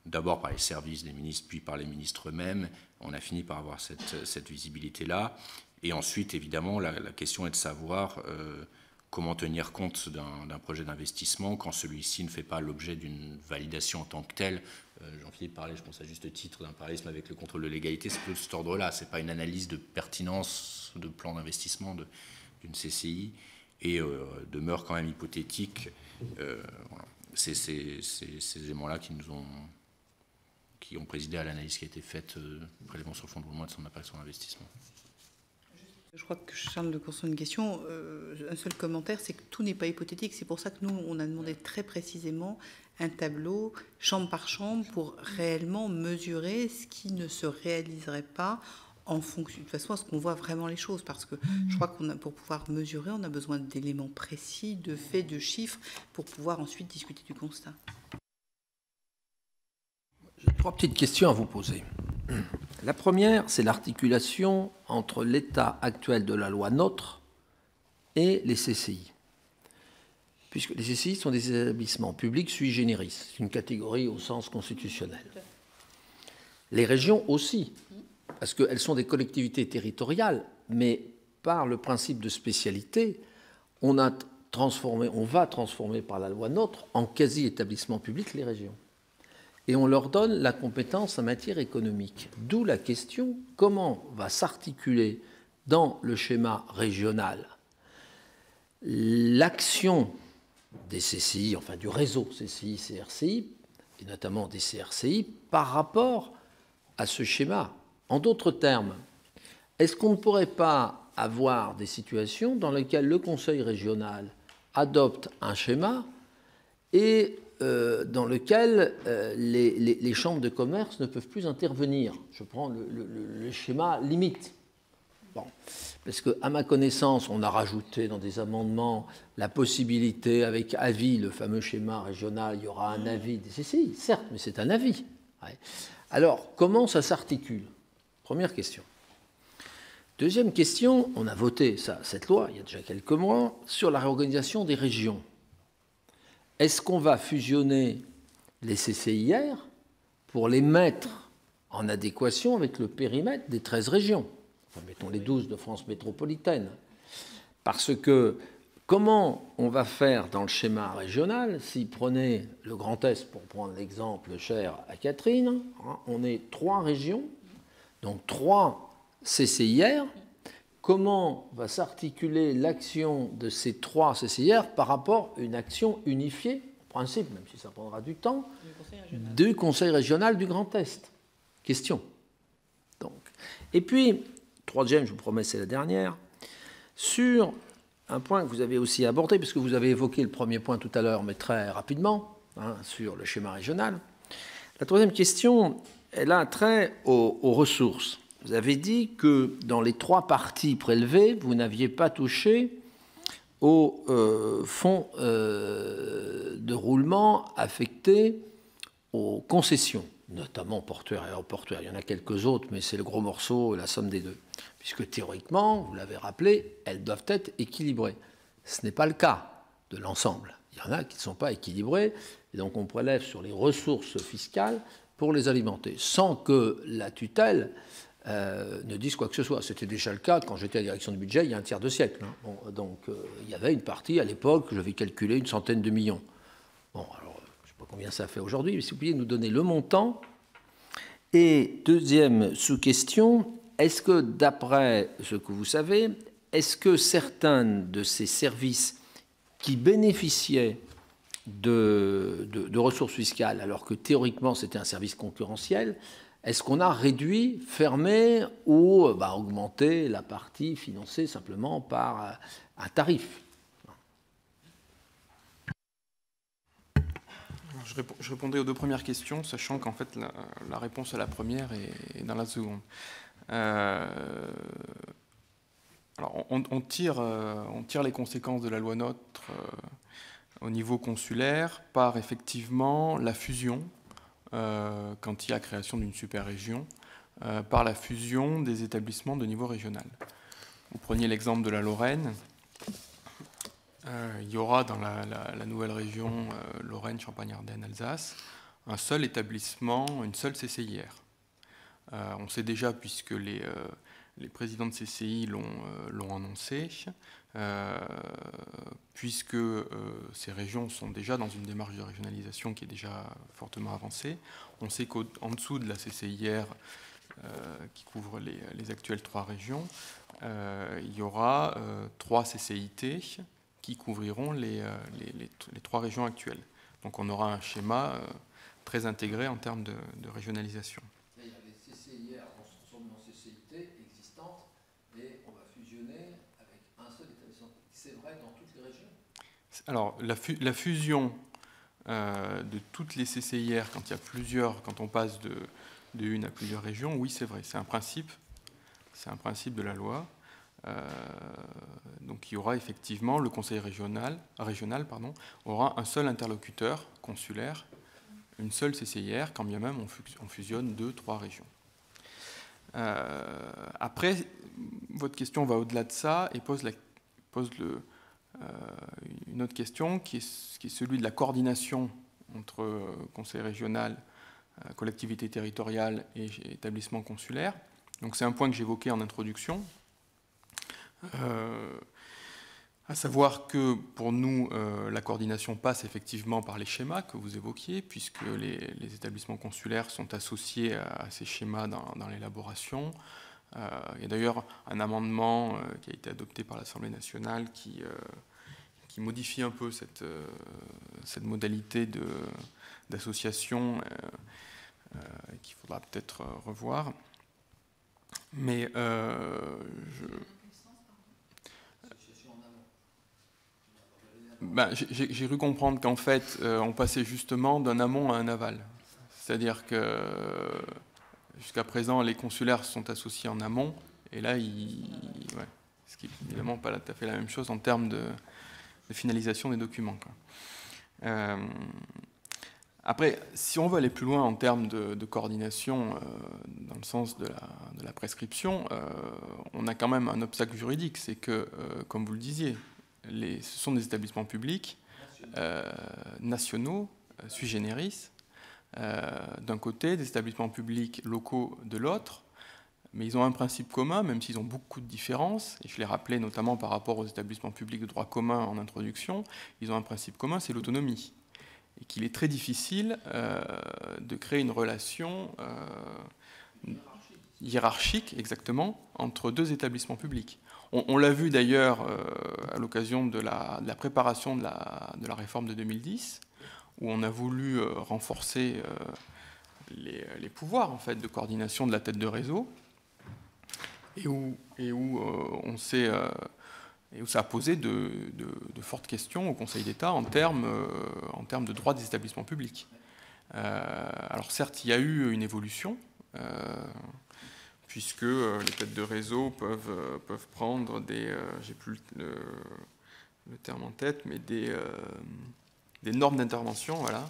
d'abord par les services des ministres, puis par les ministres eux-mêmes. On a fini par avoir cette visibilité-là. Et ensuite, évidemment, la question est de savoir comment tenir compte d'un projet d'investissement quand celui-ci ne fait pas l'objet d'une validation en tant que telle. Jean-Philippe parlait, je pense à juste titre, d'un parallélisme avec le contrôle de légalité. C'est plutôt de cet ordre-là. Ce n'est pas une analyse de pertinence de plan d'investissement d'une CCI, et demeure quand même hypothétique. Voilà. C'est ces éléments-là qui ont présidé à l'analyse qui a été faite prélèvement sur le fonds de roulement et de son impact sur l'investissement. Je crois que Charles de Courson a une question. Un seul commentaire, c'est que tout n'est pas hypothétique. C'est pour ça que nous, on a demandé très précisément un tableau, chambre par chambre, pour réellement mesurer ce qui ne se réaliserait pas en fonction, de toute façon, à ce qu'on voit vraiment les choses. Parce que je crois pour pouvoir mesurer, on a besoin d'éléments précis, de faits, de chiffres, pour pouvoir ensuite discuter du constat. J'ai 3 petites questions à vous poser. La première, c'est l'articulation entre l'état actuel de la loi NOTRe et les CCI. Puisque les CCI sont des établissements publics sui generis, c'est une catégorie au sens constitutionnel. Les régions aussi, parce qu'elles sont des collectivités territoriales, mais par le principe de spécialité, on va transformer par la loi NOTRe en quasi-établissement public les régions. Et on leur donne la compétence en matière économique. D'où la question, comment va s'articuler dans le schéma régional l'action des CCI, enfin du réseau CCI, CRCI, et notamment des CRCI, par rapport à ce schéma. En d'autres termes, est-ce qu'on ne pourrait pas avoir des situations dans lesquelles le Conseil régional adopte un schéma et dans lequel les chambres de commerce ne peuvent plus intervenir? Je prends le schéma limite. Bon. Parce qu'à ma connaissance, on a rajouté dans des amendements la possibilité, avec avis, le fameux schéma régional, il y aura un avis des CCI, certes, mais c'est un avis. Ouais. Alors, comment ça s'articule? Première question. Deuxième question, on a voté cette loi, il y a déjà quelques mois, sur la réorganisation des régions. Est-ce qu'on va fusionner les CCIR pour les mettre en adéquation avec le périmètre des 13 régions? Enfin, mettons les 12 de France métropolitaine. Parce que comment on va faire dans le schéma régional? Si prenez le Grand Est, pour prendre l'exemple cher à Catherine, hein, on est 3 régions, donc 3 CCIR. Comment va s'articuler l'action de ces 3 CCIR par rapport à une action unifiée, en principe, même si ça prendra du temps, du Conseil régional du Grand Est? Question. Donc. Et puis, troisième, je vous promets, c'est la dernière, sur un point que vous avez aussi abordé, puisque vous avez évoqué le premier point tout à l'heure, mais très rapidement, hein, sur le schéma régional. La troisième question, elle a trait aux ressources. Vous avez dit que dans les 3 parties prélevées, vous n'aviez pas touché aux fonds de roulement affectés aux concessions, notamment portuaires et aéroportuaires. Il y en a quelques autres, mais c'est le gros morceau, la somme des deux. Puisque théoriquement, vous l'avez rappelé, elles doivent être équilibrées. Ce n'est pas le cas de l'ensemble. Il y en a qui ne sont pas équilibrées, et donc on prélève sur les ressources fiscales pour les alimenter, sans que la tutelle ne dise quoi que ce soit. C'était déjà le cas quand j'étais à la direction du budget il y a un tiers de siècle. Hein. Bon, donc il y avait une partie à l'époque, je vais calculer, une centaine de millions. Bon, alors je ne sais pas combien ça fait aujourd'hui, mais si vous pouviez nous donner le montant. Et deuxième sous-question, est-ce que d'après ce que vous savez, est-ce que certains de ces services qui bénéficiaient de ressources fiscales, alors que théoriquement c'était un service concurrentiel, est-ce qu'on a réduit, fermé ou augmenté la partie financée simplement par un tarif? Je répondrai aux 2 premières questions, sachant qu'en fait la réponse à la première est dans la seconde. Alors on tire les conséquences de la loi NOTRe au niveau consulaire par effectivement la fusion, quand il y a création d'une super-région, par la fusion des établissements de niveau régional. Vous preniez l'exemple de la Lorraine. Il y aura dans la nouvelle région Lorraine, Champagne-Ardenne, Alsace, un seul établissement, une seule CCIR. On sait déjà, puisque les présidents de CCI l'ont annoncé, puisque ces régions sont déjà dans une démarche de régionalisation qui est déjà fortement avancée. On sait qu'en dessous de la CCIR, qui couvre les actuelles 3 régions, il y aura 3 CCIT qui couvriront les 3 régions actuelles. Donc on aura un schéma très intégré en termes de régionalisation. Il y a les CCIR se transforment en CCIT existantes et on va fusionner avec un seul établissement. C'est vrai dans toutes les régions? Alors la fusion de toutes les CCIR quand il y a quand on passe de une à plusieurs régions, oui c'est vrai, c'est un principe de la loi. Donc il y aura effectivement le conseil régional aura un seul interlocuteur consulaire, une seule CCIR, quand bien même on fusionne 2-3 régions. Après, votre question va au-delà de ça et pose une autre question qui est celui de la coordination entre conseil régional, collectivité territoriale et établissement consulaire. Donc c'est un point que j'évoquais en introduction. À savoir que pour nous, la coordination passe effectivement par les schémas que vous évoquiez, puisque les établissements consulaires sont associés à ces schémas dans l'élaboration. Il y a d'ailleurs un amendement qui a été adopté par l'Assemblée nationale qui modifie un peu cette modalité d'association qu'il faudra peut-être revoir. Mais j'ai cru comprendre qu'en fait, on passait justement d'un amont à un aval. C'est-à-dire que jusqu'à présent, les consulaires sont associés en amont, et là, ce qui n'est évidemment pas tout à fait la même chose en termes de finalisation des documents, quoi. Après, si on veut aller plus loin en termes de coordination dans le sens de la prescription, on a quand même un obstacle juridique, c'est que, comme vous le disiez, ce sont des établissements publics nationaux, sui generis, d'un côté, des établissements publics locaux de l'autre. mais ils ont un principe commun, même s'ils ont beaucoup de différences, et je l'ai rappelé notamment par rapport aux établissements publics de droit commun en introduction, ils ont un principe commun, c'est l'autonomie, et qu'il est très difficile de créer une relation hiérarchique, exactement, entre deux établissements publics. On l'a vu d'ailleurs à l'occasion de la préparation de la réforme de 2010, où on a voulu renforcer les pouvoirs en fait, de coordination de la tête de réseau, et où ça a posé de fortes questions au Conseil d'État en termes de droit des établissements publics. Alors certes, il y a eu une évolution, puisque les têtes de réseau peuvent prendre des, j'ai plus le terme en tête, mais des normes d'intervention, voilà,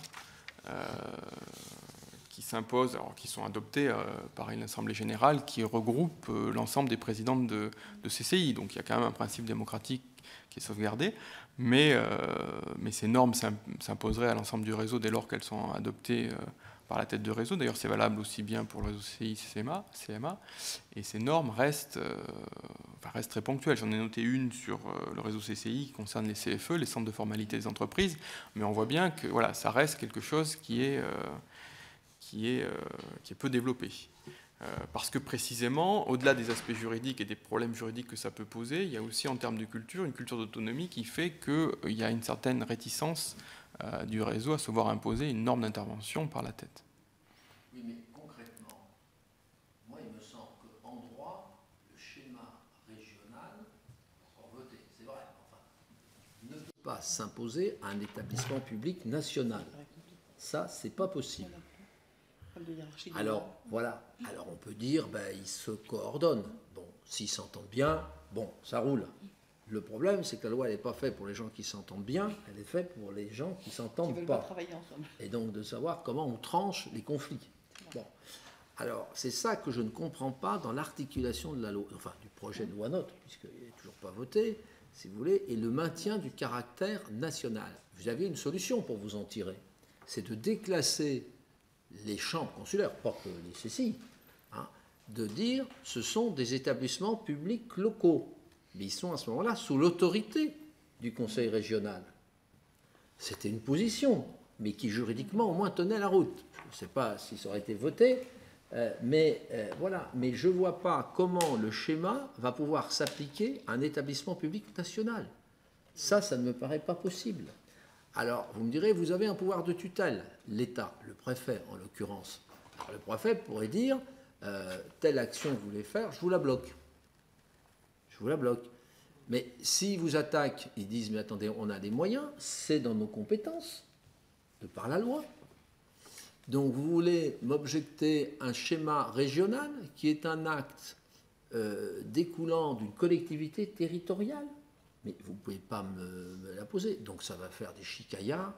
qui s'imposent, alors qui sont adoptées par une assemblée générale qui regroupe l'ensemble des présidentes de CCI. Donc il y a quand même un principe démocratique qui est sauvegardé, mais ces normes s'imposeraient à l'ensemble du réseau dès lors qu'elles sont adoptées par la tête de réseau. D'ailleurs, c'est valable aussi bien pour le réseau CMA, et ces normes restent très ponctuelles. J'en ai noté une sur le réseau CCI qui concerne les CFE, les centres de formalité des entreprises, mais on voit bien que voilà, ça reste quelque chose qui est peu développé. Parce que précisément, au-delà des aspects juridiques et des problèmes juridiques que ça peut poser, il y a aussi en termes de culture, une culture d'autonomie qui fait qu'il y a une certaine réticence du réseau à se voir imposer une norme d'intervention par la tête. Oui, mais concrètement, moi il me semble qu'en droit, le schéma régional, pour voter, c'est vrai, enfin, ne peut pas s'imposer à un établissement public national. Ça, c'est pas possible. Alors, voilà. Alors, on peut dire, ils se coordonnent. Bon, s'ils s'entendent bien, bon, ça roule. Le problème, c'est que la loi, elle n'est pas faite pour les gens qui s'entendent bien, elle est faite pour les gens qui ne s'entendent pas. Travailler ensemble. Et donc, de savoir comment on tranche les conflits. Bon. Alors, c'est ça que je ne comprends pas dans l'articulation de la loi, enfin, du projet de loi NOTRe, puisqu'il n'est toujours pas voté, si vous voulez, et le maintien du caractère national. Vous aviez une solution pour vous en tirer. C'est de déclasser les chambres consulaires, pas que les CCI, de dire ce sont des établissements publics locaux. Mais ils sont à ce moment-là sous l'autorité du Conseil régional. C'était une position, mais qui juridiquement au moins tenait la route. Je ne sais pas si ça aurait été voté, voilà. Mais je ne vois pas comment le schéma va pouvoir s'appliquer à un établissement public national. Ça ne me paraît pas possible. Alors, vous me direz, vous avez un pouvoir de tutelle, l'État, le préfet en l'occurrence. Alors, le préfet pourrait dire, telle action que vous voulez faire, je vous la bloque. Je vous la bloque. Mais s'ils vous attaquent, ils disent, mais attendez, on a des moyens, c'est dans nos compétences, de par la loi. Donc, vous voulez m'objecter un schéma régional qui est un acte découlant d'une collectivité territoriale. Mais vous ne pouvez pas me la poser. Donc ça va faire des chicayas.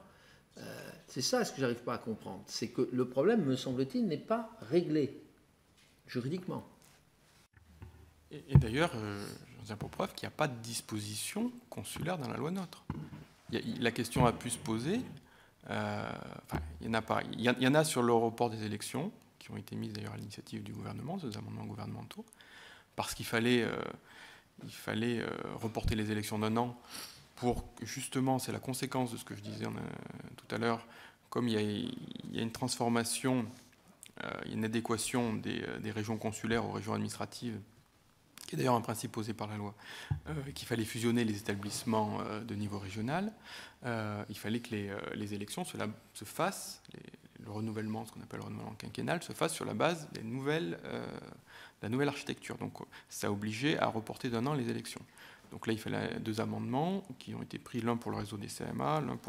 C'est ça ce que je n'arrive pas à comprendre. C'est que le problème, me semble-t-il, n'est pas réglé juridiquement. Et d'ailleurs, j'en tiens pour preuve qu'il n'y a pas de disposition consulaire dans la loi NOTRe. La question a pu se poser. Il y en a sur le report des élections, qui ont été mises d'ailleurs à l'initiative du gouvernement, ces amendements gouvernementaux, parce qu'il fallait reporter les élections d'un an pour que, justement, c'est la conséquence de ce que je disais tout à l'heure, comme il y a une transformation, il y a une adéquation des régions consulaires aux régions administratives, qui est d'ailleurs un principe posé par la loi, qu'il fallait fusionner les établissements de niveau régional, il fallait que les élections se fassent, le renouvellement, ce qu'on appelle le renouvellement quinquennal, se fasse sur la base de la nouvelle architecture. Donc ça a obligé à reporter d'un an les élections. Donc là, il fallait 2 amendements qui ont été pris, l'un pour le réseau des CMA, l'autre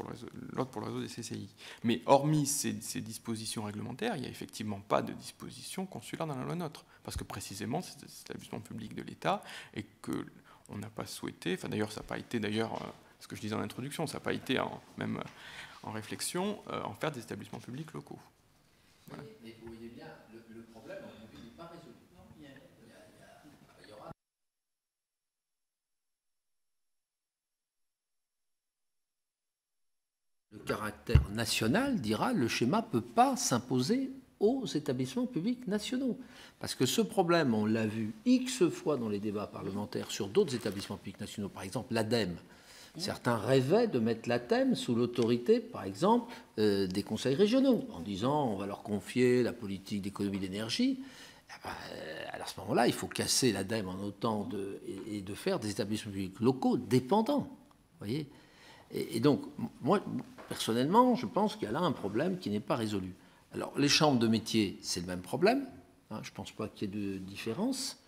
pour le réseau des CCI. Mais hormis ces dispositions réglementaires, il n'y a effectivement pas de disposition consulaire dans la loi NOTRe, parce que précisément, c'est un établissement public de l'État et qu'on n'a pas souhaité, enfin d'ailleurs, ça n'a pas été, ce que je disais en introduction, ça n'a pas été même en réflexion, en faire des établissements publics locaux. Voilà. Mais vous voyez bien, le problème n'est pas résolu. Il y aura... Le caractère national dira le schéma ne peut pas s'imposer aux établissements publics nationaux. Parce que ce problème, on l'a vu X fois dans les débats parlementaires sur d'autres établissements publics nationaux, par exemple l'ADEME. Certains rêvaient de mettre l'ADEME sous l'autorité, par exemple, des conseils régionaux, en disant on va leur confier la politique d'économie d'énergie. À ce moment-là, il faut casser l'ADEME en autant et de faire des établissements publics locaux dépendants. Voyez, et donc, moi, personnellement, je pense qu'il y a là un problème qui n'est pas résolu. Alors, les chambres de métiers, c'est le même problème. Hein, je ne pense pas qu'il y ait de différence.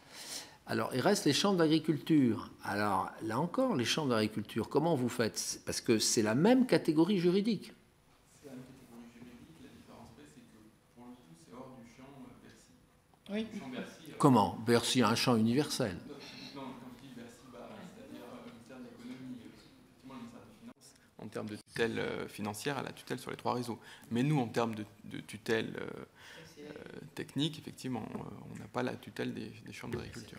Alors, il reste les chambres d'agriculture. Alors, là encore, les chambres d'agriculture, comment vous faites? Parce que c'est la même catégorie juridique. C'est la même catégorie juridique. La différence, c'est que, pour le coup, c'est hors du champ Bercy. Oui. Le champ Bercy, Comment? Bercy a un champ universel. non, quand je dis Bercy, c'est-à-dire le ministère de l'économie, effectivement, le ministère des Finances. En termes de tutelle financière, elle a tutelle sur les 3 réseaux. Mais nous, en termes de tutelle technique, effectivement, on n'a pas la tutelle des chambres d'agriculture.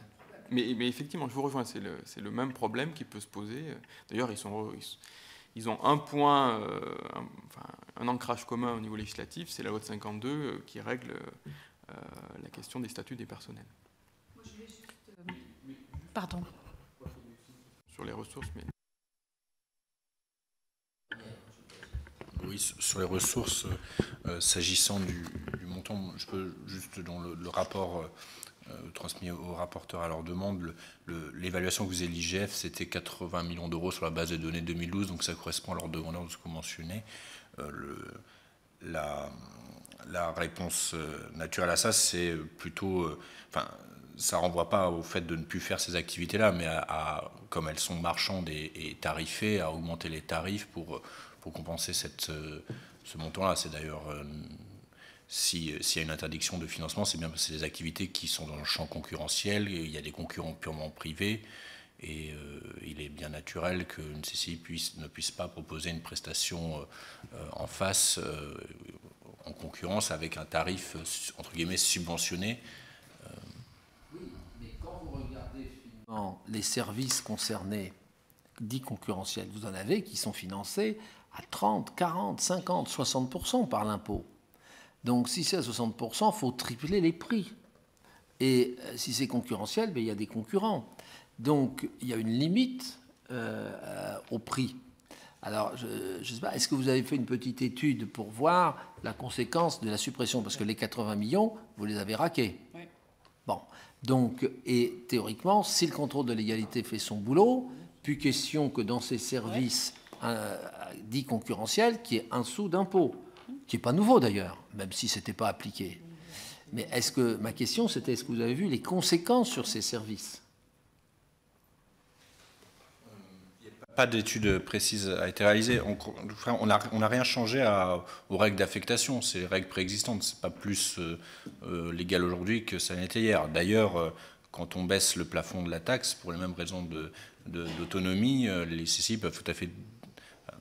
Mais effectivement, je vous rejoins, c'est le même problème qui peut se poser. D'ailleurs, ils ont un point, un ancrage commun au niveau législatif, c'est la loi de 52 qui règle la question des statuts des personnels. Moi, je voulais juste... Pardon. Sur les ressources, mais... Oui, sur les ressources, s'agissant du montant, je peux juste, dans le rapport transmis aux rapporteurs à leur demande, l'évaluation que vous avez de l'IGF, c'était 80 millions d'euros sur la base des données 2012, donc ça correspond à leur demandeur de ce que vous mentionnez. La réponse naturelle à ça, c'est plutôt... ça ne renvoie pas au fait de ne plus faire ces activités-là, mais comme elles sont marchandes et tarifées, à augmenter les tarifs pour compenser ce montant-là. C'est d'ailleurs, s'il y a une interdiction de financement, c'est bien parce que c'est des activités qui sont dans le champ concurrentiel, et il y a des concurrents purement privés, et il est bien naturel qu'une CCI ne puisse pas proposer une prestation en face, en concurrence, avec un tarif, entre guillemets, subventionné. Oui, mais quand vous regardez finalement les services concernés, dits concurrentiels, vous en avez qui sont financés à 30, 40, 50, 60% par l'impôt. Donc si c'est à 60%, il faut tripler les prix. Et si c'est concurrentiel, il y a des concurrents. Donc il y a une limite au prix. Alors, je ne sais pas, est-ce que vous avez fait une petite étude pour voir la conséquence de la suppression? Parce que les 80 millions, vous les avez raqués. Oui. Bon. Donc, et théoriquement, si le contrôle de légalité fait son boulot, plus question que dans ces services dits concurrentiels, qu'il y ait un sou d'impôt, qui n'est pas nouveau d'ailleurs, même si ce n'était pas appliqué. Mais est-ce que, ma question, c'était, est-ce que vous avez vu les conséquences sur ces services? Pas d'étude précise a été réalisée. On n'a rien changé aux règles d'affectation. C'est les règles préexistantes. Ce n'est pas plus légal aujourd'hui que ça n'était hier. D'ailleurs, quand on baisse le plafond de la taxe, pour les mêmes raisons d'autonomie, les CCI peuvent tout à fait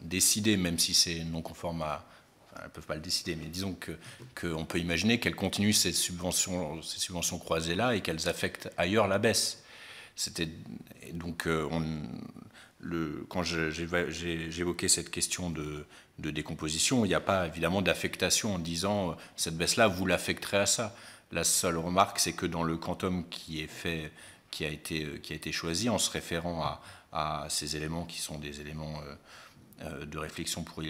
décider, même si c'est non conforme à... Enfin, elles ne peuvent pas le décider, mais disons qu'on peut imaginer qu'elles continuent ces subventions croisées-là et qu'elles affectent ailleurs la baisse. Donc, quand j'évoquais cette question de décomposition, il n'y a pas évidemment d'affectation en disant cette baisse-là, vous l'affecterez à ça. La seule remarque, c'est que dans le quantum qui a été choisi, en se référant à ces éléments qui sont des éléments de réflexion pour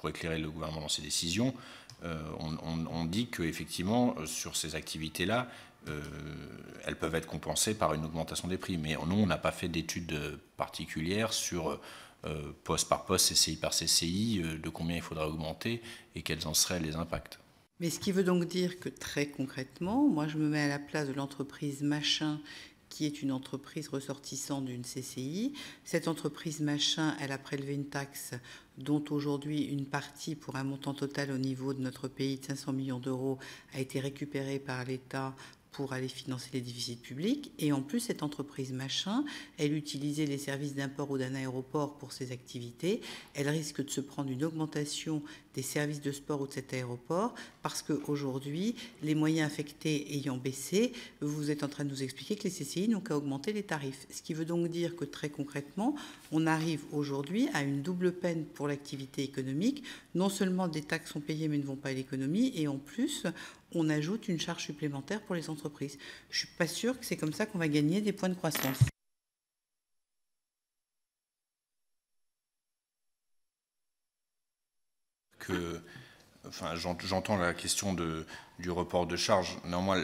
éclairer le gouvernement dans ses décisions, on dit qu'effectivement, sur ces activités-là, elles peuvent être compensées par une augmentation des prix. Mais nous, on n'a pas fait d'études particulières sur poste par poste, CCI par CCI, de combien il faudra augmenter et quels en seraient les impacts. Mais ce qui veut donc dire que très concrètement, moi je me mets à la place de l'entreprise machin, qui est une entreprise ressortissante d'une CCI. Cette entreprise machin, elle a prélevé une taxe dont aujourd'hui une partie, pour un montant total au niveau de notre pays de 500 millions d'euros, a été récupérée par l'État pour aller financer les déficits publics. Et en plus, cette entreprise machin, elle utilisait les services d'un port ou d'un aéroport pour ses activités. Elle risque de se prendre une augmentation des services de sport ou de cet aéroport parce qu'aujourd'hui, les moyens affectés ayant baissé, vous êtes en train de nous expliquer que les CCI n'ont qu'à augmenter les tarifs. Ce qui veut donc dire que très concrètement, on arrive aujourd'hui à une double peine pour l'activité économique. Non seulement des taxes sont payées mais ne vont pas à l'économie, et en plus, on ajoute une charge supplémentaire pour les entreprises. Je ne suis pas sûre que c'est comme ça qu'on va gagner des points de croissance. J'entends la question du report de charges. Néanmoins,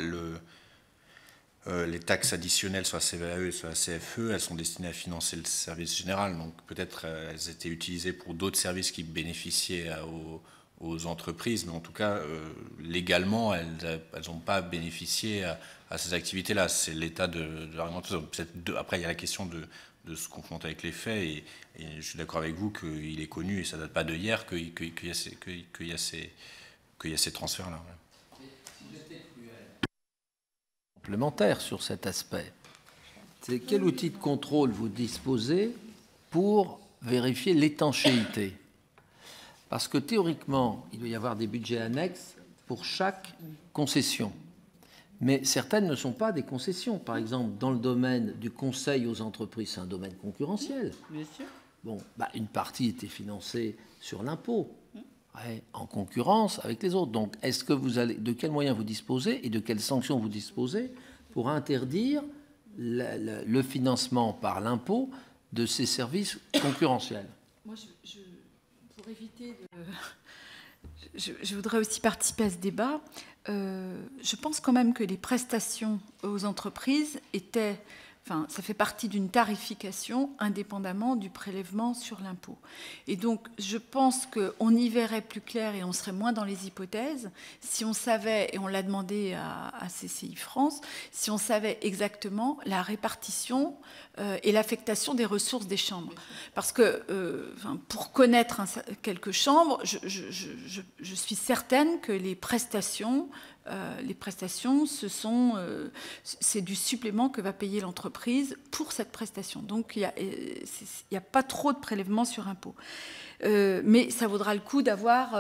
les taxes additionnelles, soit CVAE, soit CFE, elles sont destinées à financer le service général. Donc peut-être elles étaient utilisées pour d'autres services qui bénéficiaient aux entreprises, mais en tout cas, légalement, elles n'ont pas bénéficié à ces activités-là. C'est l'état de la réglementation. Après, il y a la question de se confronter avec les faits, et je suis d'accord avec vous qu'il est connu, et ça ne date pas de hier, qu'il y a ces transferts-là. Complémentaire sur cet aspect. C'est quel outil de contrôle vous disposez pour vérifier l'étanchéité? Parce que théoriquement, il doit y avoir des budgets annexes pour chaque concession. Mais certaines ne sont pas des concessions. Par exemple, dans le domaine du conseil aux entreprises, c'est un domaine concurrentiel. Bien sûr. Bon, une partie était financée sur l'impôt, en concurrence avec les autres. Donc, est-ce que de quels moyens vous disposez et de quelles sanctions vous disposez pour interdire le financement par l'impôt de ces services concurrentiels? Moi, pour éviter je voudrais aussi participer à ce débat. Je pense quand même que les prestations aux entreprises ça fait partie d'une tarification indépendamment du prélèvement sur l'impôt. Et donc, je pense qu'on y verrait plus clair et on serait moins dans les hypothèses si on savait, et on l'a demandé à CCI France, si on savait exactement la répartition et l'affectation des ressources des chambres. Parce que pour connaître quelques chambres, je suis certaine que les prestations, c'est du supplément que va payer l'entreprise pour cette prestation. Donc, il n'y a pas trop de prélèvements sur impôt. Mais ça vaudra le coup d'avoir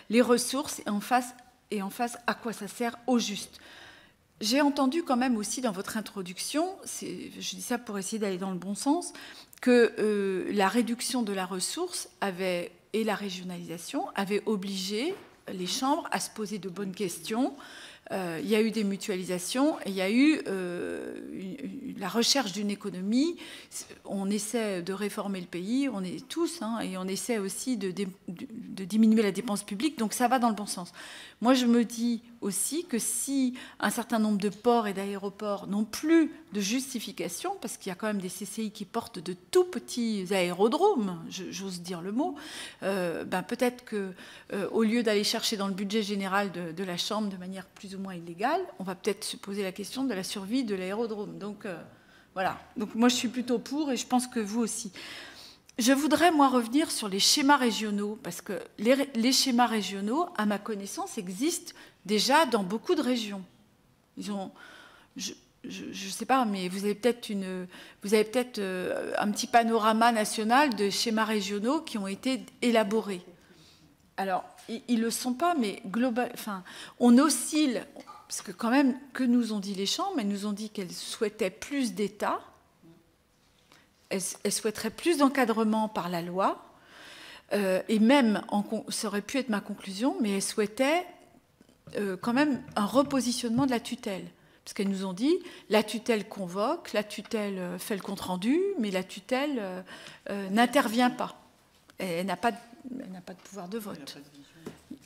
les ressources et en face à quoi ça sert au juste. J'ai entendu quand même aussi dans votre introduction, je dis ça pour essayer d'aller dans le bon sens, que la réduction de la ressource et la régionalisation avaient obligé les chambres à se poser de bonnes questions. Il y a eu des mutualisations et il y a eu la recherche d'une économie. On essaie de réformer le pays, on est tous, et on essaie aussi de diminuer la dépense publique, donc ça va dans le bon sens. Moi, je me dis aussi que si un certain nombre de ports et d'aéroports n'ont plus de justification, parce qu'il y a quand même des CCI qui portent de tout petits aérodromes, j'ose dire le mot, peut-être qu'au lieu d'aller chercher dans le budget général de la Chambre de manière plus ou moins illégale, on va peut-être se poser la question de la survie de l'aérodrome. Donc voilà. Donc moi, je suis plutôt pour, et je pense que vous aussi. Je voudrais, moi, revenir sur les schémas régionaux, parce que les schémas régionaux, à ma connaissance, existent déjà dans beaucoup de régions. Ils ont, je ne sais pas, mais vous avez peut-être un petit panorama national de schémas régionaux qui ont été élaborés. Alors, ils ne le sont pas, mais on oscille, parce que quand même, que nous ont dit les chambres? Elles nous ont dit qu'elles souhaitaient plus d'État. Elle souhaiterait plus d'encadrement par la loi, et même, ça aurait pu être ma conclusion, mais elle souhaitait quand même un repositionnement de la tutelle. Parce qu'elles nous ont dit, la tutelle convoque, la tutelle fait le compte-rendu, mais la tutelle n'intervient pas. Elle n'a pas de pouvoir de vote.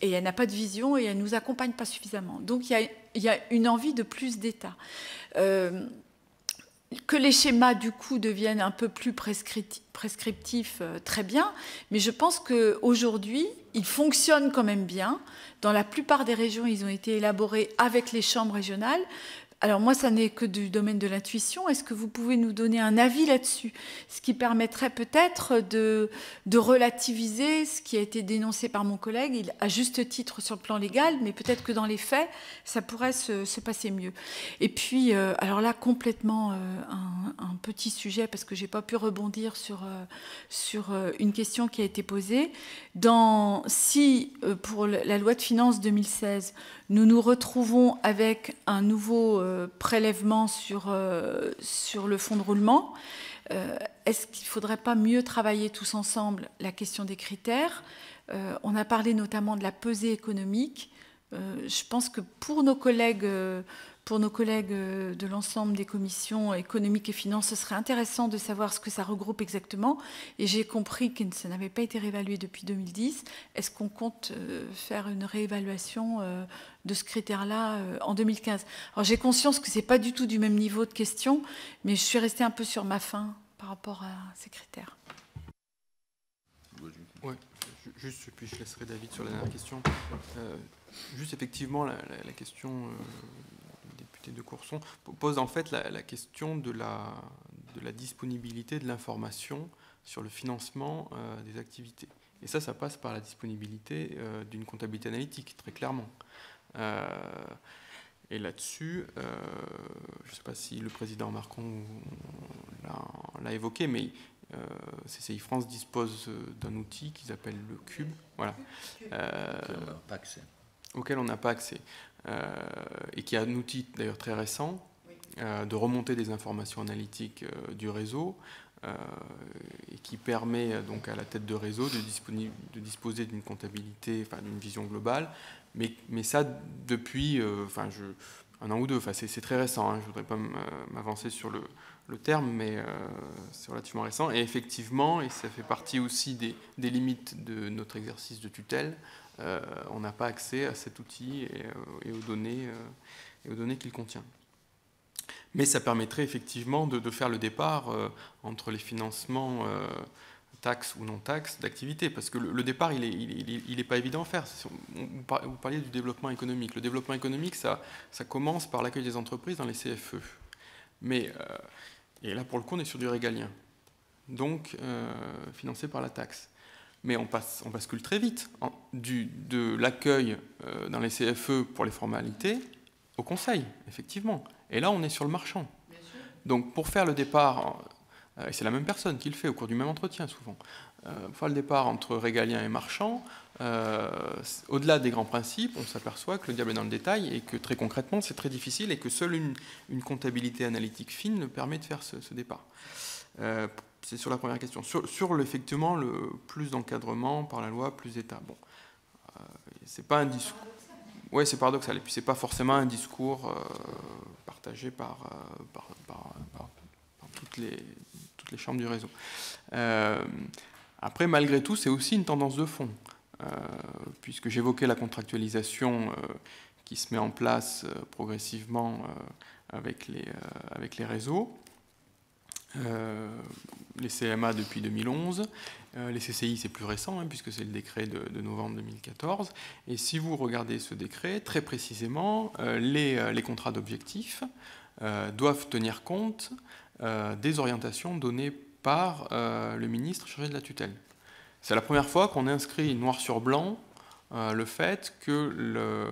Et elle n'a pas de vision, et elle ne nous accompagne pas suffisamment. Donc il y a une envie de plus d'État. Que les schémas, du coup, deviennent un peu plus prescriptifs, très bien. Mais je pense qu'aujourd'hui, ils fonctionnent quand même bien. Dans la plupart des régions, ils ont été élaborés avec les chambres régionales, Alors moi, ça n'est que du domaine de l'intuition. Est-ce que vous pouvez nous donner un avis là-dessus? Ce qui permettrait peut-être de relativiser ce qui a été dénoncé par mon collègue, à juste titre sur le plan légal, mais peut-être que dans les faits, ça pourrait se passer mieux. Et puis, alors là, complètement un petit sujet, parce que je n'ai pas pu rebondir sur une question qui a été posée. Si, pour la loi de finances 2016, nous nous retrouvons avec un nouveau prélèvement sur le fonds de roulement, est-ce qu'il ne faudrait pas mieux travailler tous ensemble la question des critères? On a parlé notamment de la pesée économique. Je pense que pour nos collègues de l'ensemble des commissions économiques et finances, ce serait intéressant de savoir ce que ça regroupe exactement. Et j'ai compris que ça n'avait pas été réévalué depuis 2010. Est-ce qu'on compte faire une réévaluation de ce critère-là en 2015? Alors j'ai conscience que ce n'est pas du tout du même niveau de question, mais je suis restée un peu sur ma faim par rapport à ces critères. Ouais, juste, puis je laisserai David sur la dernière question. Juste effectivement, la question du député de Courson pose en fait la question de la disponibilité de l'information sur le financement des activités. Et ça passe par la disponibilité d'une comptabilité analytique, très clairement. Et là-dessus, je ne sais pas si le président Marcon l'a évoqué, mais CCI France dispose d'un outil qu'ils appellent le Cube, voilà, auquel on n'a pas accès, et qui est un outil d'ailleurs très récent de remonter des informations analytiques du réseau, et qui permet donc à la tête de réseau de disposer d'une comptabilité, enfin d'une vision globale, mais ça depuis un an ou deux, enfin c'est très récent, hein, je ne voudrais pas m'avancer sur le terme, mais c'est relativement récent. Et effectivement, et ça fait partie aussi des limites de notre exercice de tutelle, on n'a pas accès à cet outil et aux données qu'il contient. Mais ça permettrait effectivement de faire le départ entre les financements taxes ou non taxes d'activité, parce que le départ, il n'est pas évident à faire. Vous parliez du développement économique. Le développement économique, ça commence par l'accueil des entreprises dans les CFE. Mais et là, pour le coup, on est sur du régalien, donc financé par la taxe. Mais on bascule très vite de l'accueil dans les CFE pour les formalités au conseil, effectivement. Et là, on est sur le marchand. Donc, pour faire le départ, et c'est la même personne qui le fait au cours du même entretien, souvent, pour faire le départ entre régalien et marchand, au-delà des grands principes, on s'aperçoit que le diable est dans le détail et que très concrètement, c'est très difficile et que seule une comptabilité analytique fine le permet de faire ce départ. C'est sur la première question. Sur effectivement, le plus d'encadrement par la loi, plus d'État. Bon, c'est pas un discours. Oui, c'est paradoxal. Et puis, c'est pas forcément un discours partagé par toutes les chambres du réseau. Après, malgré tout, c'est aussi une tendance de fond, puisque j'évoquais la contractualisation qui se met en place progressivement avec les réseaux. Les CMA depuis 2011, les CCI c'est plus récent, hein, puisque c'est le décret de novembre 2014, et si vous regardez ce décret, très précisément, les contrats d'objectifs doivent tenir compte des orientations données par le ministre chargé de la tutelle. C'est la première fois qu'on inscrit noir sur blanc le fait que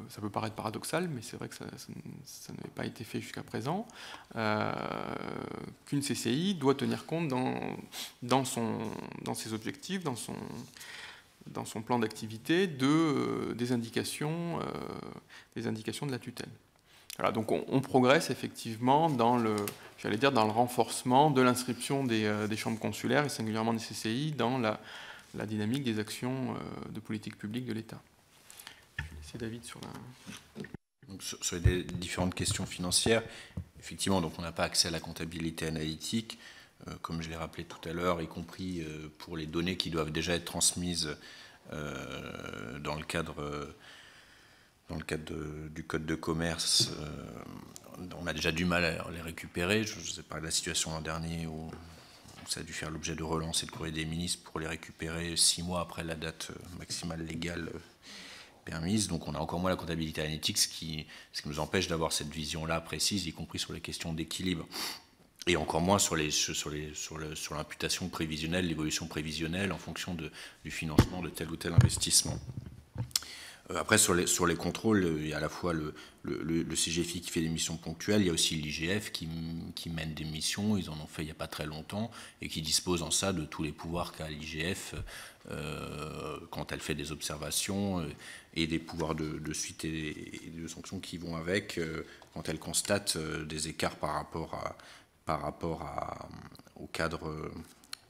ça peut paraître paradoxal, mais c'est vrai que ça n'avait pas été fait jusqu'à présent, qu'une CCI doit tenir compte dans ses objectifs, dans son plan d'activité, des indications de la tutelle. Voilà, donc on progresse effectivement dans le renforcement de l'inscription des chambres consulaires et singulièrement des CCI dans la dynamique des actions de politique publique de l'État. Je vais laisser David sur la... Donc, sur les différentes questions financières, effectivement, donc on n'a pas accès à la comptabilité analytique, comme je l'ai rappelé tout à l'heure, y compris pour les données qui doivent déjà être transmises dans le cadre du code de commerce. On a déjà du mal à les récupérer. Je ne sais pas la situation l'an dernier où ça a dû faire l'objet de relance et de courrier des ministres pour les récupérer 6 mois après la date maximale légale permise. Donc on a encore moins la comptabilité analytique, ce qui nous empêche d'avoir cette vision-là précise, y compris sur les questions d'équilibre. Et encore moins sur l'imputation prévisionnelle, l'évolution prévisionnelle en fonction du financement de tel ou tel investissement. Après, sur les contrôles, il y a à la fois le CGFI qui fait des missions ponctuelles, il y a aussi l'IGF qui mène des missions, ils en ont fait il n'y a pas très longtemps, et qui dispose en ça de tous les pouvoirs qu'a l'IGF quand elle fait des observations, et des pouvoirs de suite et de sanctions qui vont avec quand elle constate des écarts par rapport au cadre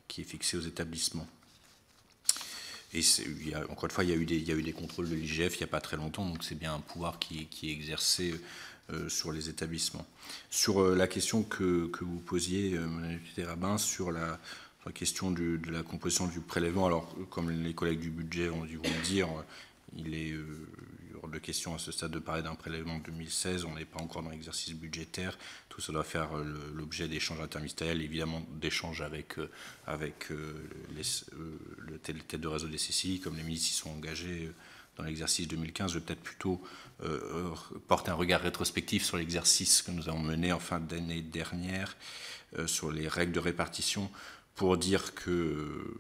qui est fixé aux établissements. Et encore une fois, il y a eu des contrôles de l'IGF il n'y a pas très longtemps, donc c'est bien un pouvoir qui est exercé sur les établissements. Sur la question que vous posiez, Mme Rabin, sur la question de la composition du prélèvement, alors comme les collègues du budget vont le dire, il est hors de question à ce stade de parler d'un prélèvement de 2016, on n'est pas encore dans l'exercice budgétaire, tout ça doit faire l'objet d'échanges interministériels, évidemment d'échanges avec le tête de réseau des CCI, comme les ministres s'y sont engagés dans l'exercice 2015. Je vais peut-être plutôt porter un regard rétrospectif sur l'exercice que nous avons mené en fin d'année dernière, sur les règles de répartition, pour dire que...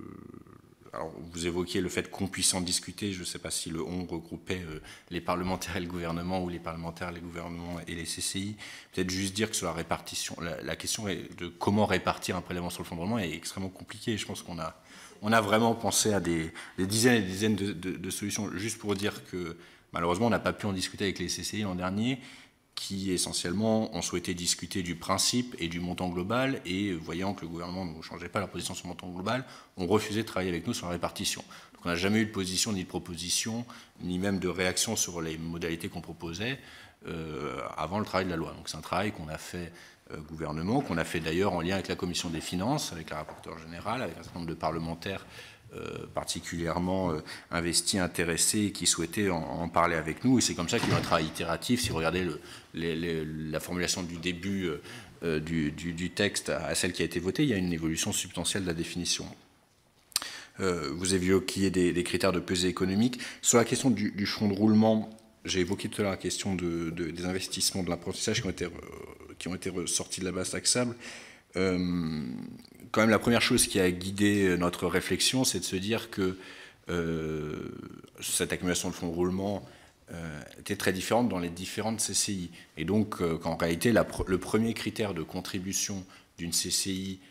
Alors, vous évoquiez le fait qu'on puisse en discuter. Je ne sais pas si le on regroupait les parlementaires et le gouvernement, ou les parlementaires, les gouvernements et les CCI. Peut-être juste dire que sur la répartition, la question de comment répartir un prélèvement sur le fonds de roulement est extrêmement compliquée. Je pense qu'on a vraiment pensé à des dizaines et des dizaines de solutions. Juste pour dire que malheureusement, on n'a pas pu en discuter avec les CCI l'an dernier, qui essentiellement ont souhaité discuter du principe et du montant global, et voyant que le gouvernement ne changeait pas leur position sur le montant global, ont refusé de travailler avec nous sur la répartition. Donc on n'a jamais eu de position, ni de proposition, ni même de réaction sur les modalités qu'on proposait avant le travail de la loi. Donc c'est un travail qu'on a fait gouvernement, qu'on a fait d'ailleurs en lien avec la commission des finances, avec la rapporteure générale, avec un certain nombre de parlementaires particulièrement investis, intéressés, et qui souhaitaient en parler avec nous. Et c'est comme ça qu'il y a eu un travail itératif. Si vous regardez la formulation du début du texte à celle qui a été votée, il y a une évolution substantielle de la définition. Vous évoquiez des critères de pesée économique. Sur la question du fonds de roulement, j'ai évoqué tout à l'heure la question des investissements de l'apprentissage qui ont été ressortis de la base taxable. Quand même, la première chose qui a guidé notre réflexion, c'est de se dire que cette accumulation de fonds de roulement était très différente dans les différentes CCI. Et donc, qu'en réalité, le premier critère de contribution d'une CCI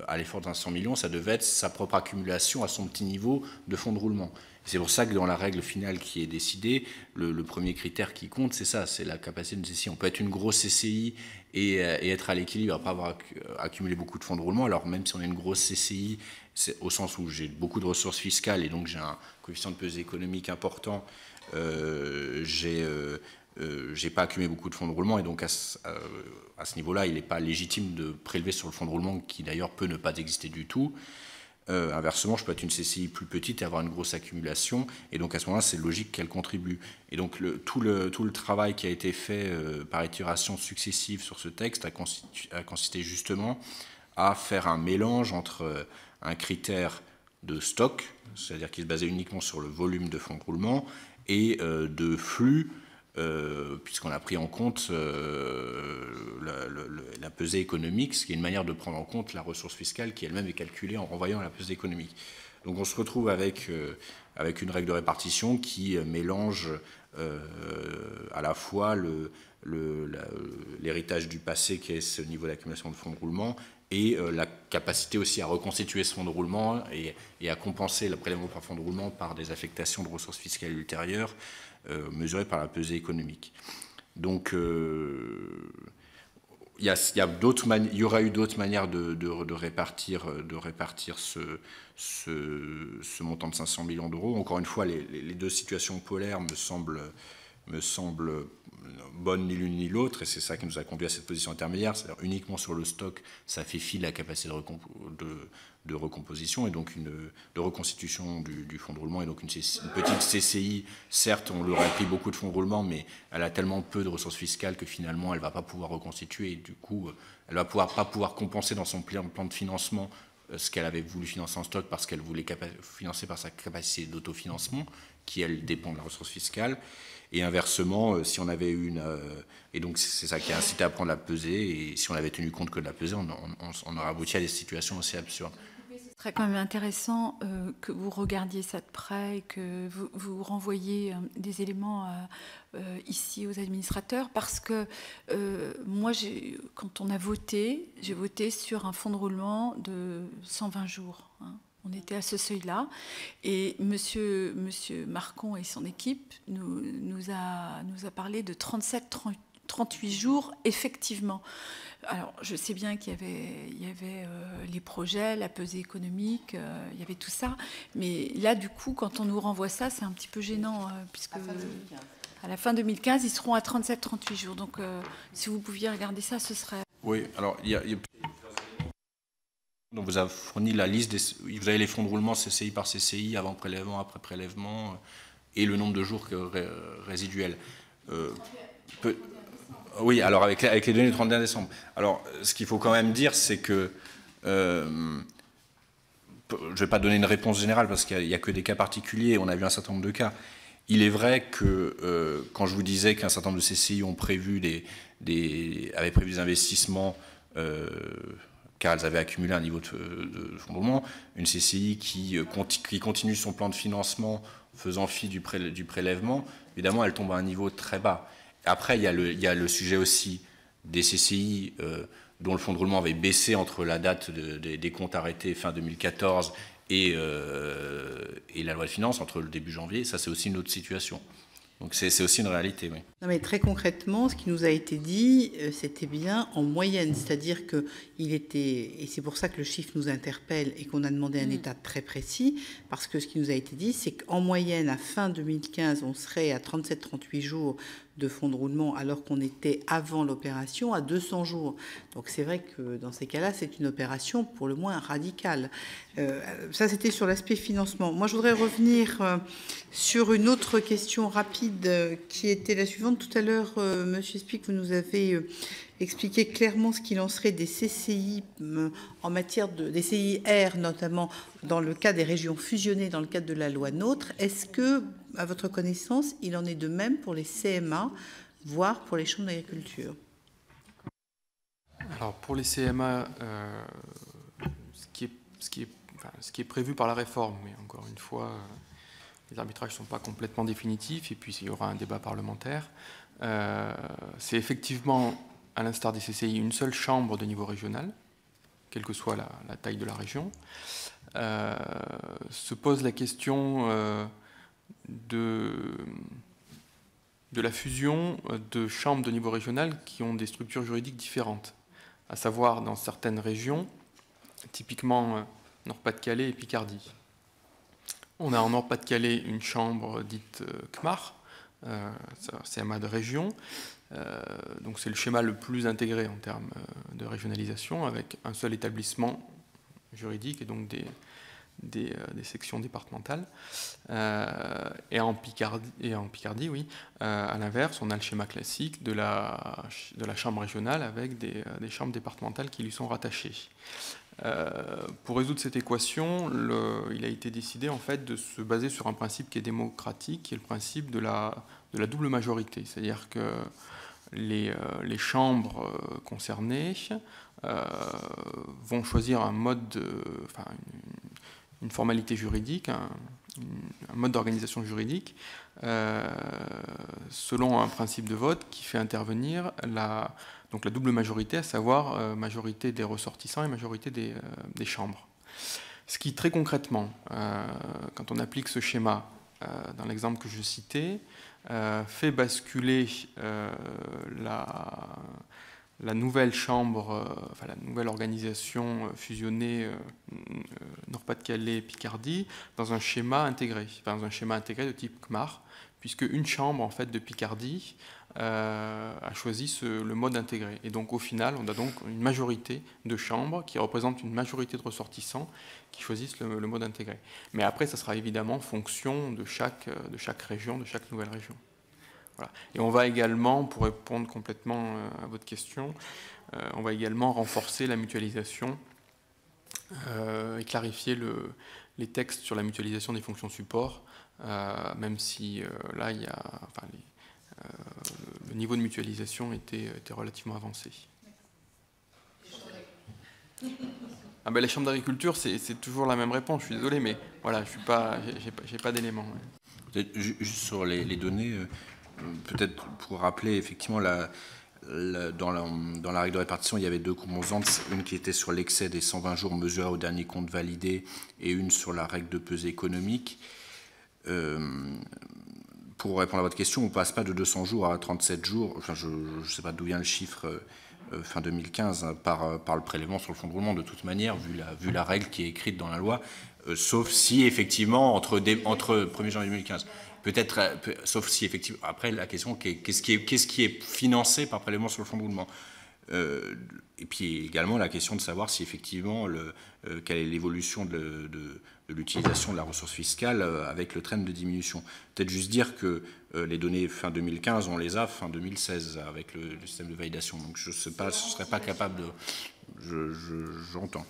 à l'effort de 500 millions, ça devait être sa propre accumulation à son petit niveau de fonds de roulement. C'est pour ça que dans la règle finale qui est décidée, le premier critère qui compte, c'est ça, c'est la capacité d'une CCI. On peut être une grosse CCI et être à l'équilibre, après avoir accumulé beaucoup de fonds de roulement. Alors même si on est une grosse CCI, c'est au sens où j'ai beaucoup de ressources fiscales et donc j'ai un coefficient de pesée économique important, j'ai pas accumulé beaucoup de fonds de roulement, et donc à ce niveau-là, il n'est pas légitime de prélever sur le fonds de roulement, qui d'ailleurs peut ne pas exister du tout. Inversement, je peux être une CCI plus petite et avoir une grosse accumulation, et donc à ce moment-là, c'est logique qu'elle contribue. Et donc tout le travail qui a été fait par itération successive sur ce texte a consisté justement à faire un mélange entre un critère de stock, c'est-à-dire qui se basait uniquement sur le volume de fonds de roulement, et de flux, puisqu'on a pris en compte la pesée économique, ce qui est une manière de prendre en compte la ressource fiscale qui elle-même est calculée en renvoyant à la pesée économique. Donc on se retrouve avec une règle de répartition qui mélange à la fois l'héritage du passé, qui est ce niveau d'accumulation de fonds de roulement, et la capacité aussi à reconstituer ce fonds de roulement et à compenser le prélèvement par fonds de roulement par des affectations de ressources fiscales ultérieures mesurées par la pesée économique. Donc il y aura eu d'autres manières de répartir ce montant de 500 millions d'euros. Encore une fois, les deux situations polaires me semblent bonnes ni l'une ni l'autre, et c'est ça qui nous a conduit à cette position intermédiaire, c'est-à-dire uniquement sur le stock, ça fait fi de la capacité de recomposition, et donc de reconstitution du fonds de roulement, et donc une petite CCI, certes on leur a pris beaucoup de fonds de roulement, mais elle a tellement peu de ressources fiscales que finalement elle ne va pas pouvoir reconstituer, et du coup elle ne va pas pouvoir compenser dans son plan de financement ce qu'elle avait voulu financer en stock, parce qu'elle voulait financer par sa capacité d'autofinancement, qui, elle, dépend de la ressource fiscale. Et inversement, si on avait une... et donc, c'est ça qui a incité à prendre la pesée. Et si on avait tenu compte que de la pesée, on aurait abouti à des situations assez absurdes. Ce serait quand même intéressant que vous regardiez ça de près et que vous renvoyiez des éléments ici aux administrateurs, parce que moi, quand on a voté, j'ai voté sur un fonds de roulement de 120 jours. Hein. On était à ce seuil-là. Et monsieur Marcon et son équipe nous a parlé de 37-38 jours, effectivement. Alors, je sais bien qu'il y avait les projets, la pesée économique, il y avait tout ça. Mais là, du coup, quand on nous renvoie ça, c'est un petit peu gênant, puisque à la fin 2015, ils seront à 37-38 jours. Donc, si vous pouviez regarder ça, ce serait... Oui, alors, donc vous avez fourni la liste, vous avez les fonds de roulement CCI par CCI, avant prélèvement, après prélèvement, et le nombre de jours résiduels. Oui, alors avec les données du 31 décembre. Alors, ce qu'il faut quand même dire, c'est que je ne vais pas donner une réponse générale parce qu'il n'y a que des cas particuliers, on a vu un certain nombre de cas. Il est vrai que quand je vous disais qu'un certain nombre de CCI ont prévu avaient prévu des investissements, car elles avaient accumulé un niveau de fonds de roulement, une CCI qui continue son plan de financement faisant fi du prélèvement, évidemment, elle tombe à un niveau très bas. Après, il y a le sujet aussi des CCI dont le fonds de roulement avait baissé entre la date des comptes arrêtés fin 2014 et la loi de finances, entre le début janvier. Ça, c'est aussi une autre situation. Donc c'est aussi une réalité, oui. Non, mais très concrètement, ce qui nous a été dit, c'était bien en moyenne, c'est-à-dire qu'il était, et c'est pour ça que le chiffre nous interpelle et qu'on a demandé un état très précis, parce que ce qui nous a été dit, c'est qu'en moyenne, à fin 2015, on serait à 37-38 jours de fonds de roulement, alors qu'on était avant l'opération à 200 jours. Donc c'est vrai que dans ces cas-là, c'est une opération pour le moins radicale. Ça, c'était sur l'aspect financement. Moi, je voudrais revenir sur une autre question rapide qui était la suivante. Tout à l'heure, Monsieur Spic, vous nous avez expliqué clairement ce qu'il en serait des CCI en matière des CIR, notamment dans le cas des régions fusionnées dans le cadre de la loi NOTRe. Est-ce que, à votre connaissance, il en est de même pour les CMA, voire pour les chambres d'agriculture? Alors pour les CMA, ce qui est prévu par la réforme, mais encore une fois, les arbitrages ne sont pas complètement définitifs, et puis il y aura un débat parlementaire. C'est effectivement, à l'instar des CCI, une seule chambre de niveau régional, quelle que soit la taille de la région. Se pose la question de la fusion de chambres de niveau régional qui ont des structures juridiques différentes, à savoir dans certaines régions, typiquement Nord-Pas-de-Calais et Picardie. On a en Nord-Pas-de-Calais une chambre dite CMAR, CMA de région, donc c'est le schéma le plus intégré en termes de régionalisation, avec un seul établissement juridique et donc des sections départementales. Et en Picardie, oui, à l'inverse, on a le schéma classique de la chambre régionale avec des chambres départementales qui lui sont rattachées. Pour résoudre cette équation, il a été décidé en fait de se baser sur un principe qui est démocratique, qui est le principe de la double majorité, c'est-à-dire que les chambres concernées vont choisir un mode, une formalité juridique, un mode d'organisation juridique, selon un principe de vote qui fait intervenir la double majorité, à savoir majorité des ressortissants et majorité des chambres. Ce qui, très concrètement, quand on applique ce schéma dans l'exemple que je citais, fait basculer la nouvelle chambre, la nouvelle organisation fusionnée Nord-Pas-de-Calais et Picardie dans un schéma intégré, de type CMAR, puisque une chambre en fait de Picardie a choisi le mode intégré. Et donc au final, on a donc une majorité de chambres qui représentent une majorité de ressortissants qui choisissent le mode intégré. Mais après, ça sera évidemment fonction de chaque région, de chaque nouvelle région. Voilà. Et on va également, pour répondre complètement à votre question, on va également renforcer la mutualisation et clarifier les textes sur la mutualisation des fonctions support même si là, il y a, enfin, le niveau de mutualisation était relativement avancé. Ah ben, les chambres d'agriculture, c'est toujours la même réponse, je suis désolé, mais voilà, j'ai pas d'éléments. Ouais. Juste sur les données, peut-être pour rappeler, effectivement, dans la règle de répartition, il y avait 2 composantes, une qui était sur l'excès des 120 jours mesurés au dernier compte validé et une sur la règle de pesée économique. Pour répondre à votre question, on ne passe pas de 200 jours à 37 jours, enfin, je ne sais pas d'où vient le chiffre fin 2015, par le prélèvement sur le fonds de roulement, de toute manière, vu la règle qui est écrite dans la loi, sauf si, effectivement, entre 1er janvier 2015, peut-être, sauf si, effectivement, après, la question, qu'est-ce qui est financé par prélèvement sur le fonds de roulement, et puis également la question de savoir si, effectivement, quelle est l'évolution de l'utilisation de la ressource fiscale avec le trend de diminution. Peut-être juste dire que les données fin 2015, on les a fin 2016 avec le système de validation. Donc je ne serais pas capable de... J'entends.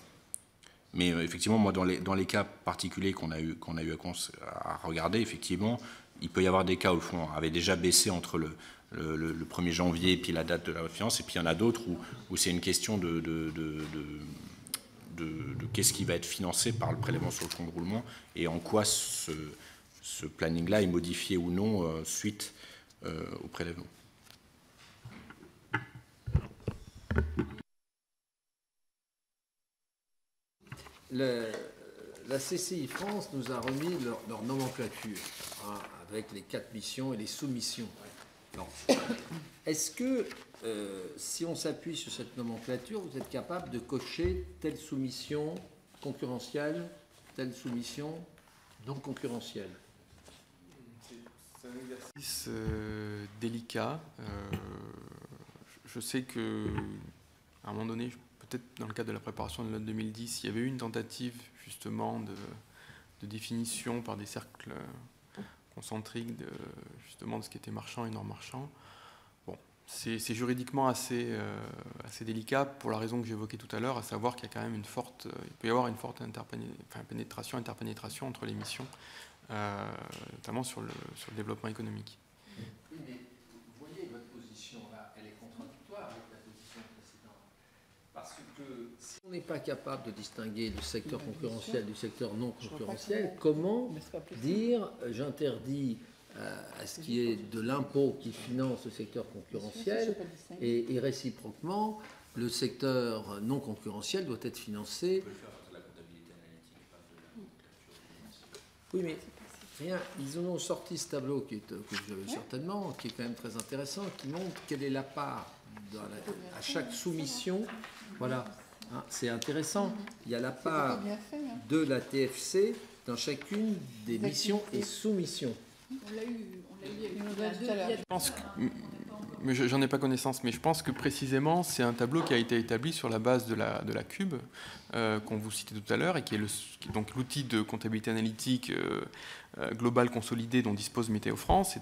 Mais effectivement, moi, dans les cas particuliers qu'on a eu à regarder, effectivement, il peut y avoir des cas où le fonds avait déjà baissé entre le 1er janvier et puis la date de la finance, et puis il y en a d'autres où c'est une question de qu'est-ce qui va être financé par le prélèvement sur le fonds de roulement et en quoi ce planning-là est modifié ou non suite au prélèvement. La CCI France nous a remis leur nomenclature, hein, avec les 4 missions et les sous-missions. Est-ce que, si on s'appuie sur cette nomenclature, vous êtes capable de cocher telle sous-mission concurrentielle, telle sous-mission non concurrentielle? C'est un exercice délicat. Je sais qu'à un moment donné, peut-être dans le cadre de la préparation de la note 2010, il y avait eu une tentative justement de définition par des cercles concentriques justement de ce qui était marchand et non marchand. Bon, c'est juridiquement assez délicat pour la raison que j'évoquais tout à l'heure, à savoir qu'il y a quand même il peut y avoir une forte interpénétration entre les missions, notamment sur le développement économique. Oui, mais vous voyez, votre position là, elle est contradictoire avec la position précédente. Parce que si on n'est pas capable de distinguer le secteur concurrentiel du secteur non concurrentiel, comment dire j'interdis à ce qui est de l'impôt qui finance le secteur concurrentiel et réciproquement le secteur non concurrentiel doit être financé. Oui, mais rien, ils ont sorti ce tableau que vous avez certainement, qui est quand même très intéressant, qui montre quelle est la part à chaque soumission. Voilà, hein, c'est intéressant. Il y a la part de la TFC dans chacune des missions et sous-missions. On l'a eu tout à l'heure. Je pense que, mais j'en ai pas connaissance, mais je pense que précisément c'est un tableau qui a été établi sur la base de la Cube qu'on vous citait tout à l'heure et qui est donc l'outil de comptabilité analytique global consolidé dont dispose Météo France et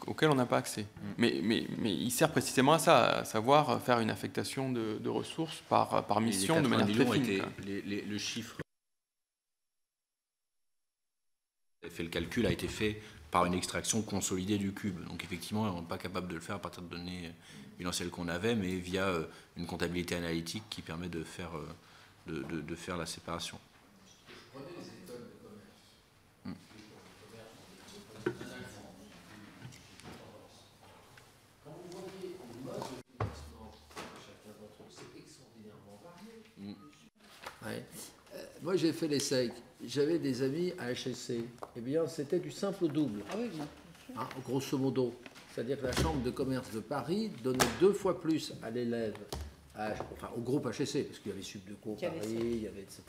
auquel on n'a pas accès. Mais il sert précisément à ça, à savoir faire une affectation de ressources par mission de manière très fine. Le chiffre fait le calcul a été fait par une extraction consolidée du cube. Donc effectivement, on n'est pas capable de le faire à partir de données bilancielles qu'on avait, mais via une comptabilité analytique qui permet de faire la séparation. Prenez les écoles de commerce. Quand vous voyez le mode de financement de chacun d'entre eux, c'est extraordinairement varié. Ouais. Moi, j'ai fait l'essai. J'avais des amis à HSC. Eh bien, c'était du simple au double. Ah oui, hein, grosso modo. C'est-à-dire que la Chambre de commerce de Paris donnait 2 fois plus à l'élève, au groupe HSC, parce qu'il y avait Subdeco Paris, il y avait etc.,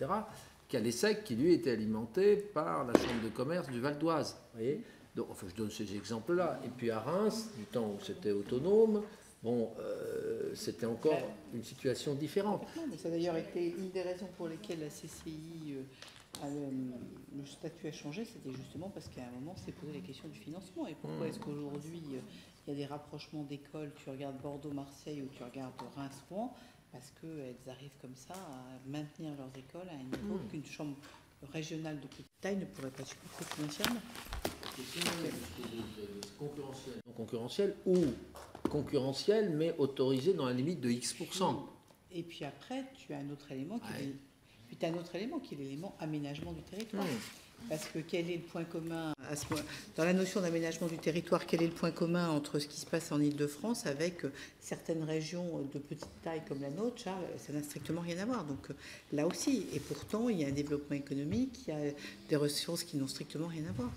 qu'à l'ESSEC, qui lui était alimenté par la Chambre de commerce du Val d'Oise. Donc, enfin, je donne ces exemples-là. Et puis à Reims, du temps où c'était autonome, bon, c'était encore une situation différente. Non, mais ça a d'ailleurs été une des raisons pour lesquelles la CCI, le statut a changé, c'était justement parce qu'à un moment, s'est posé la question du financement. Et pourquoi est-ce qu'aujourd'hui, il y a des rapprochements d'écoles, tu regardes Bordeaux-Marseille ou tu regardes Reims-Rouen, parce qu'elles arrivent comme ça à maintenir leurs écoles à un niveau qu'une chambre régionale de petite taille ne pourrait pas supporter financièrement. concurrentiel, non concurrentiel ou concurrentiel mais autorisé dans la limite de X%. Et puis après, tu as un autre élément qui est l'élément aménagement du territoire. Parce que quel est le point commun dans la notion d'aménagement du territoire, quel est le point commun entre ce qui se passe en Île-de-France avec certaines régions de petite taille comme la nôtre, Charles, ça n'a strictement rien à voir. Donc là aussi, et pourtant, il y a un développement économique, il y a des ressources qui n'ont strictement rien à voir.